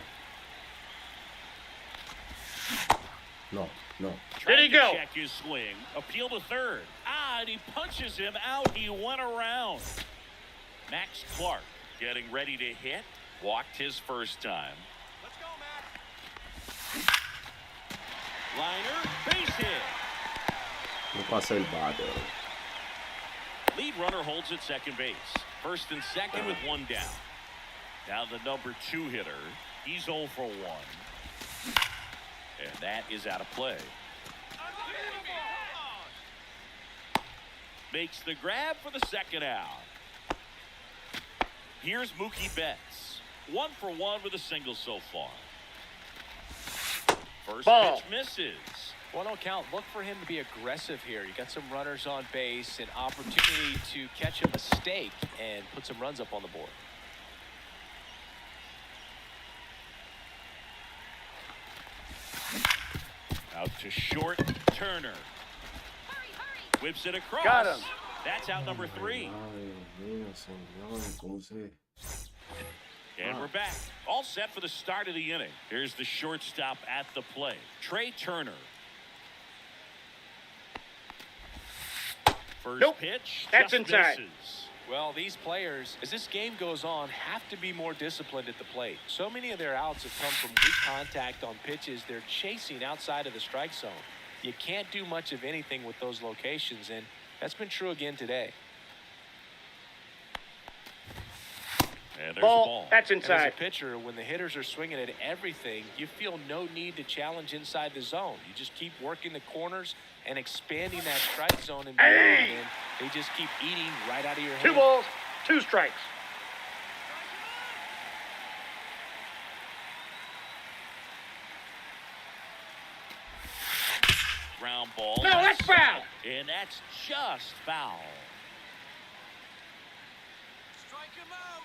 No, no. Did he Trying to go? check his swing. Appeal to third. And he punches him out. He went around. Max Clark getting ready to hit. Walked his first time. Let's go, Matt. Liner, base hit. No pasa el bate. Lead runner holds at second base. First and second with one down. Now the number 2 hitter. He's 0 for 1. And that is out of play. Makes the grab for the second out. Here's Mookie Betts. 1 for 1 with a single so far. First Ball. pitch misses. 1-0 count. Look for him to be aggressive here. You got some runners on base, an opportunity to catch a mistake and put some runs up on the board. Out to short, Turner. Whips it across. Got him. That's out number 3. Ay, Dios mío, señor, ¿cómo se... And we're back. All set for the start of the inning. Here's the shortstop at the plate, Trey Turner. First Nope. pitch. That's just inside. misses. Well, these players, as this game goes on, have to be more disciplined at the plate. So many of their outs have come from weak contact on pitches they're chasing outside of the strike zone. You can't do much of anything with those locations, and that's been true again today. And there's Ball. the ball. That's And as inside. a pitcher, when the hitters are swinging at everything, you feel no need to challenge inside the zone. You just keep working the corners and expanding that strike zone and beyond, Hey! and they just keep eating right out of your 2 hand. balls, 2 strikes. Ground ball. No, that's foul. And that's just foul. Strike him out.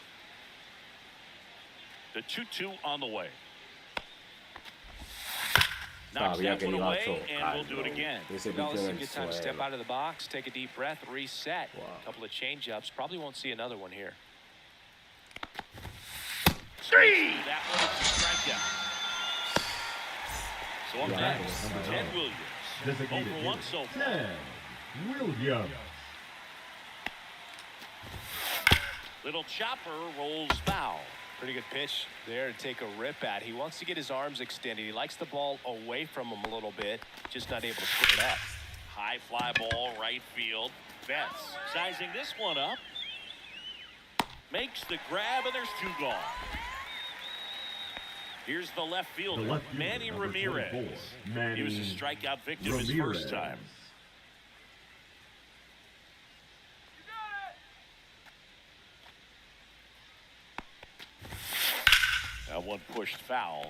The 2-2 on the way. Knocks Sabía that que one iba a away, and chocar, we'll do it bro. again. Ese No, pichó this is en a el good time to step suelo. out of the box, take a deep breath, reset. Wow. A couple of change-ups. Probably won't see another one here. 3. That one is a strikeout. So up Yeah, next, number Ted 9. Williams. Designated 0 for 1 hitter, so far. Ted Williams. Little chopper rolls foul. Pretty good pitch there to take a rip at. He wants to get his arms extended. He likes the ball away from him a little bit, just not able to square it up. High fly ball, right field. Betts sizing this one up. Makes the grab, and there's 2 gone. Here's the left The fielder, left fielder, Manny number 24, Ramirez. Manny He was a strikeout victim his Ramirez. first time. That one pushed foul.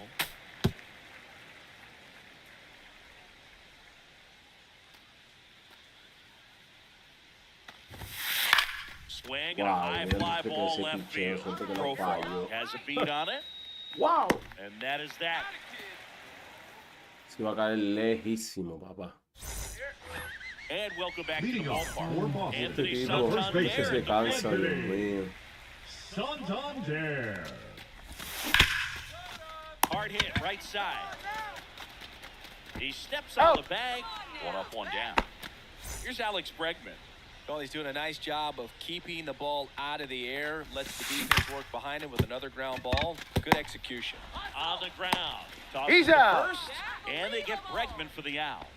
Swing and a Wow, high mira fly que ball ese left picheo, field. suerte que no Profile falló. has a beat on it, ¡Wow! and that is that. Se va a caer lejísimo, papá. And welcome back to the Leading off for ballpark. Boston, Este Anthony tipo First base que Santander. se cansa, Dios mío. Santander. Hard hit, right side. He steps on the bag. 1 up, 1 down. Here's Alex Bregman. Well, he's doing a nice job of keeping the ball out of the air. Lets the defense work behind him with another ground ball. Good execution. On the ground. Tosses He's to out. first, and they get Bregman for the out.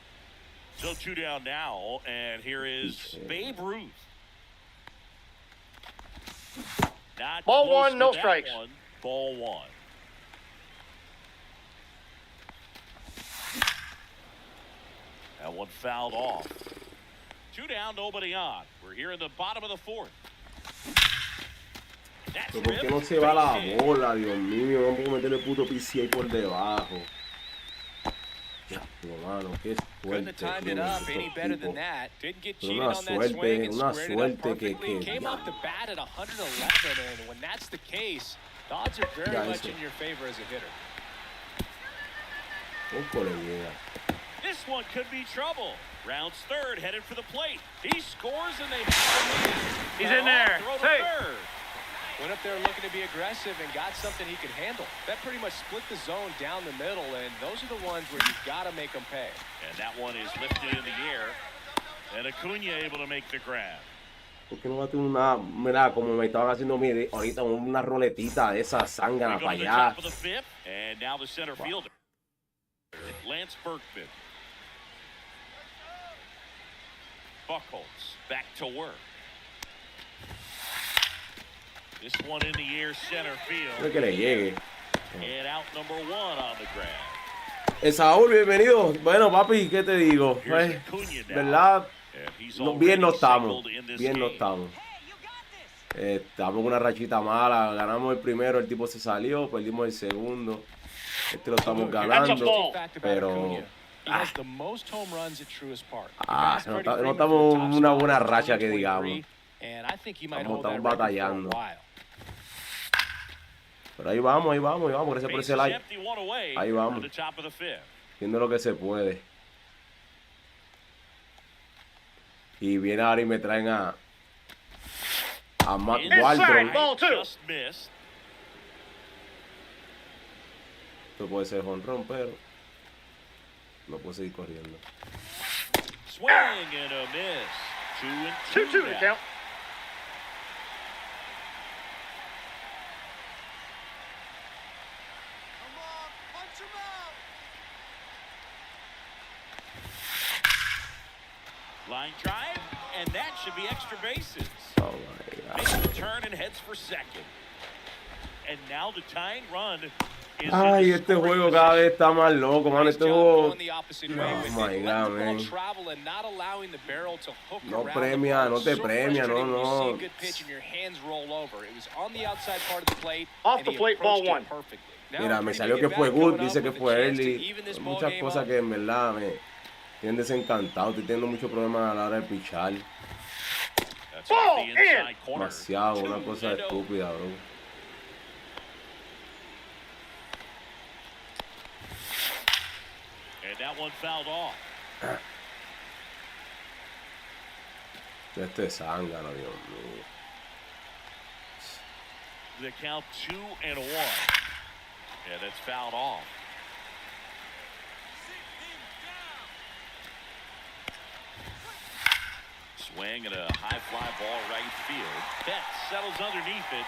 So 2 down now, and here is Babe Ruth. Not Ball close 1, to no that strikes. one. Ball 1. That one fouled off. 2 down, nobody on. We're here in the bottom of the 4th. That's Pero ¿por qué no ripped. se va la Base hit. bola, Dios mío? No puedo meterle puto PC ahí por debajo. Ya, mano, qué Couldn't have suerte. timed it tienen up estos any better than tipos. that. Didn't get Pero cheated una on that suerte, swing and una squared it up suerte que- perfectly. que- Came off the bat at 111, and when that's the case, the odds are very Ya, much eso. in your favor as a hitter. Poco le llega. This one could be trouble. Rounds third, headed for the plate. He scores, and they He's in there. Throw to Safe. third. Went up there looking to be aggressive and got something he could handle. That pretty much split the zone down the middle, and those are the ones where you've got to make them pay. And that one is lifted in the air. And Acuna able to make the grab. ¿Por qué no va a tener una, mira, como me estaban haciendo mire, ahorita una roletita de esa zángana We go para to the allá? top of the 5th, and now the center fielder, Lance Berkman. Buchholz back to work. This one in the air, center Quiero field. que le llegue. And out number 1 on the grab. Saúl, bienvenido. Bueno, papi, ¿qué te digo? Here's Acuna now. ¿Verdad? And he's No, bien no already estamos. singled in this Bien no game. estamos. Estamos con una rachita mala. Ganamos el primero, el tipo se salió. Perdimos el segundo. Este lo estamos That's a ganando. ball. Fact about Pero. Acuna, he has the most home runs at Truist Park. The Ah, guy's no, pretty no green estamos for the top en una buena spot, racha que 23, digamos. and I think he might Estamos hold that tan record for a batallando. while. Pero ahí vamos, ahí vamos, ahí vamos. Gracias por ese Bases like. empty, 1 away. Ahí vamos. To the top of the 5th. Viendo lo que se puede. Y viene ahora y me traen a Matt Inside, Waldron. ball two. Just missed. Esto puede ser jonrón, pero no puedo seguir corriendo. Swing and a miss. 2-2 2-2 to now. count. Come on, punch him out. Line drive, and that should be extra bases. Oh my Makes God. the turn and heads for second. And now the tying run is Ay, in the este scoring juego cada vez position. está más loco, mano. Nice Este job juego going the opposite way Oh with it. my Letting God, the ball man. travel and not allowing the barrel to hook No around premia, the ball. no te So premia, no, frustrating when you see no. a good pitch and your hands roll over. It was on the outside part of the plate. Off and the he plate, approached ball it one. perfectly. Now, Mira, a me pretty salió big que fue at-bat good, coming dice up que with a fue chance to early. even this ball Muchas game cosas up. que en verdad me tienen desencantado. Estoy teniendo muchos problemas a la hora de pichar. That's Ball off the inside in. corner. Demasiado, una 2-0. cosa estúpida, bro. And that one fouled off. Este es zángano, Dios mío. The count 2-1. Yeah, that's fouled off. Swing and a high fly ball right field. Betts settles underneath it.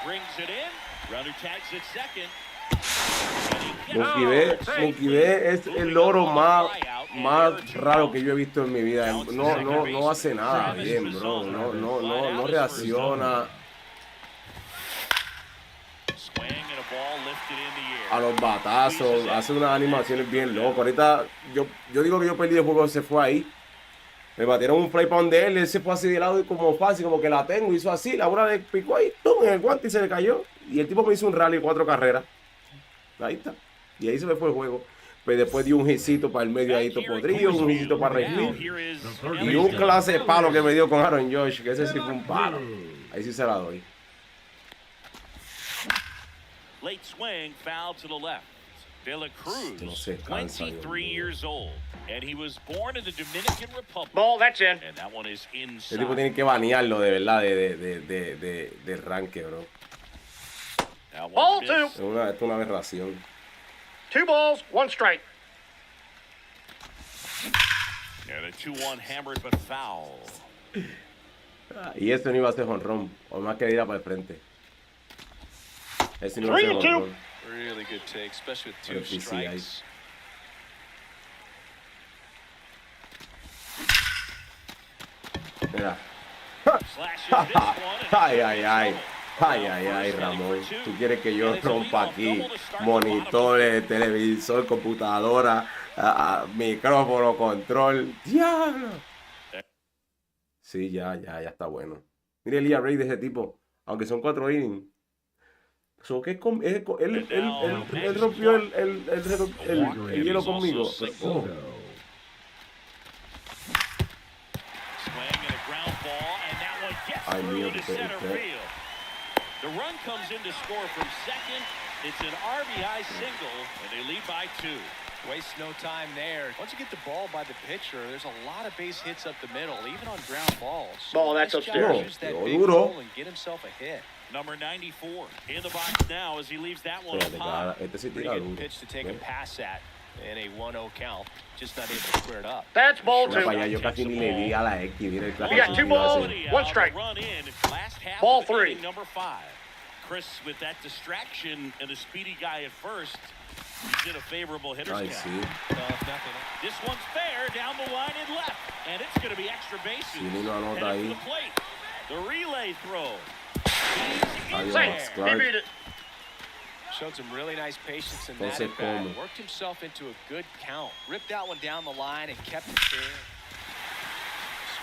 Brings it in. Runner tags at second. Mookie B es el loro más raro que yo he visto en mi vida. No hace nada bien, bro. No reacciona Swing and a ball lifted in the air. a los batazos. Hace unas animaciones bien locas. Ahorita yo digo que yo perdí el juego, se fue ahí. Me batieron un fly para donde él se fue así de lado y como fácil, como que la tengo, hizo así, la bola le picó ahí, ¡tum!, en el guante y se le cayó. Y el tipo me hizo un rally 4 carreras. Ahí está. Y ahí se me fue el juego. Pero después dio un hitsito para el medio ahí, podrido, un hitsito para Reggie. Y un clase de palo que me dio con Aaron Josh, que ese sí fue un palo. Ahí sí se la doy. Late swing, foul to the left. De la Cruz, No se cansa, Dios 23 mío. years old, and he was born in the Dominican Republic. Ball, that's in. And that one is Este tipo inside. tiene que banearlo de verdad de ranque, bro. That Ball one two. missed. Esto es una aberración. 2 balls, 1 strike. And a 2-1 hammered but foul. Y este no iba a ser jonrón, o más que ir para el frente. Ese no iba a ser 3-2. jonrón. Really good take, especially with Pero two sí, sí, strikes. Mira. Slashes this one, and Ay, he's ay, in ay. trouble. Ay, Now ay, ay, first heading Ramón. for two. Tú quieres que yo And it's a rompa leadoff aquí double to start the bottom. monitores, televisor, computadora, micrófono, control. ¡Diablo! Sí, ya está bueno. Mire el ERA de ese tipo, aunque son 4 innings. So, ¿qué él rompió el hielo conmigo. Pero, oh. Swing and a ground ball, and that one gets I knew through it to was gonna center hit. field. The run comes in to score from second. It's an RBI single, and they lead by 2. Waste no time there. Once you get the ball by the pitcher, there's a lot of base hits up the middle, even on ground balls. Ball, that's Nice job upstairs. to use that Yo, big duro. hole and get himself a hit. Number 94 in the box now as he leaves that one up Espérate, high. cara, este sí Pretty tira good duro. pitch to take a ¿Ves? pass at in a 1-0 count. Just not able to square it up. That's ball Mira 2. para allá, yo casi ni le di a la X. Mira el We got 2 clasificado balls, ese. 1 strike. Run in, last half Ball of the 3. inning, number 5. Chris with that distraction and a speedy guy at first. He's in a favorable hitter's Ay, count. sí. This one's fair down the line and left, and it's going to be extra bases. Sí, ni lo anota Headed ahí. for the plate. The relay throw. Adiós, Say, Max he Clark. beat it. Showed some really nice patience in that Entonces, at bat. ¿cómo? Worked himself into a good count. Ripped that one down the line and kept it there.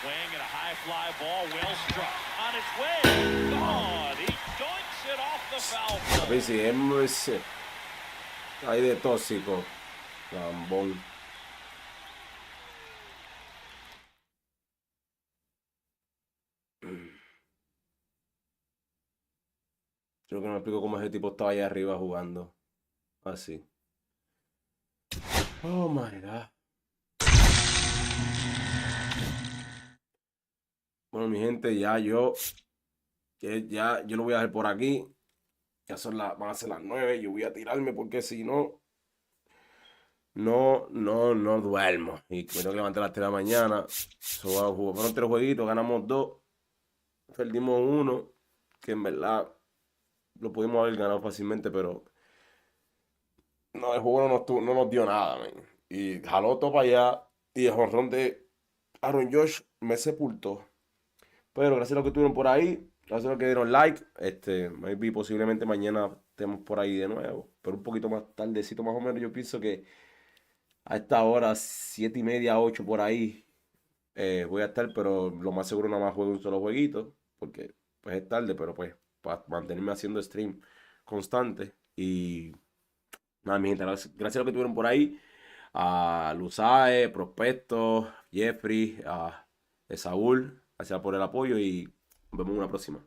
Swing and a high fly ball, well struck. On its way. Gone. He doinks it off the foul A pole. ver si es ahí de tóxico. Lambón. Creo que no me explico cómo ese tipo estaba allá arriba jugando. Así. Oh my God. Bueno, mi gente, ya yo lo voy a dejar por aquí. Ya van a ser las 9. Yo voy a tirarme porque si no, no duermo. Y me tengo que levantar a las 3 de la mañana. Fueron 3 jueguitos, ganamos 2. Perdimos 1, que en verdad lo pudimos haber ganado fácilmente, pero no, el juego no nos dio nada, man. Y jaló todo para allá. Y el jonrón de Aaron Josh me sepultó. Pero gracias a los que estuvieron por ahí, gracias a los que dieron like, maybe posiblemente mañana estemos por ahí de nuevo. Pero un poquito más tardecito más o menos. Yo pienso que a esta hora, 7:30, 8 por ahí, voy a estar, pero lo más seguro nada más juego un solo jueguito. Porque pues es tarde, pero pues para mantenerme haciendo stream constante. Y nada, mi gente, gracias a los que estuvieron por ahí. A Luzae, Prospecto, Jeffrey, a Saúl, gracias por el apoyo y nos vemos en una próxima.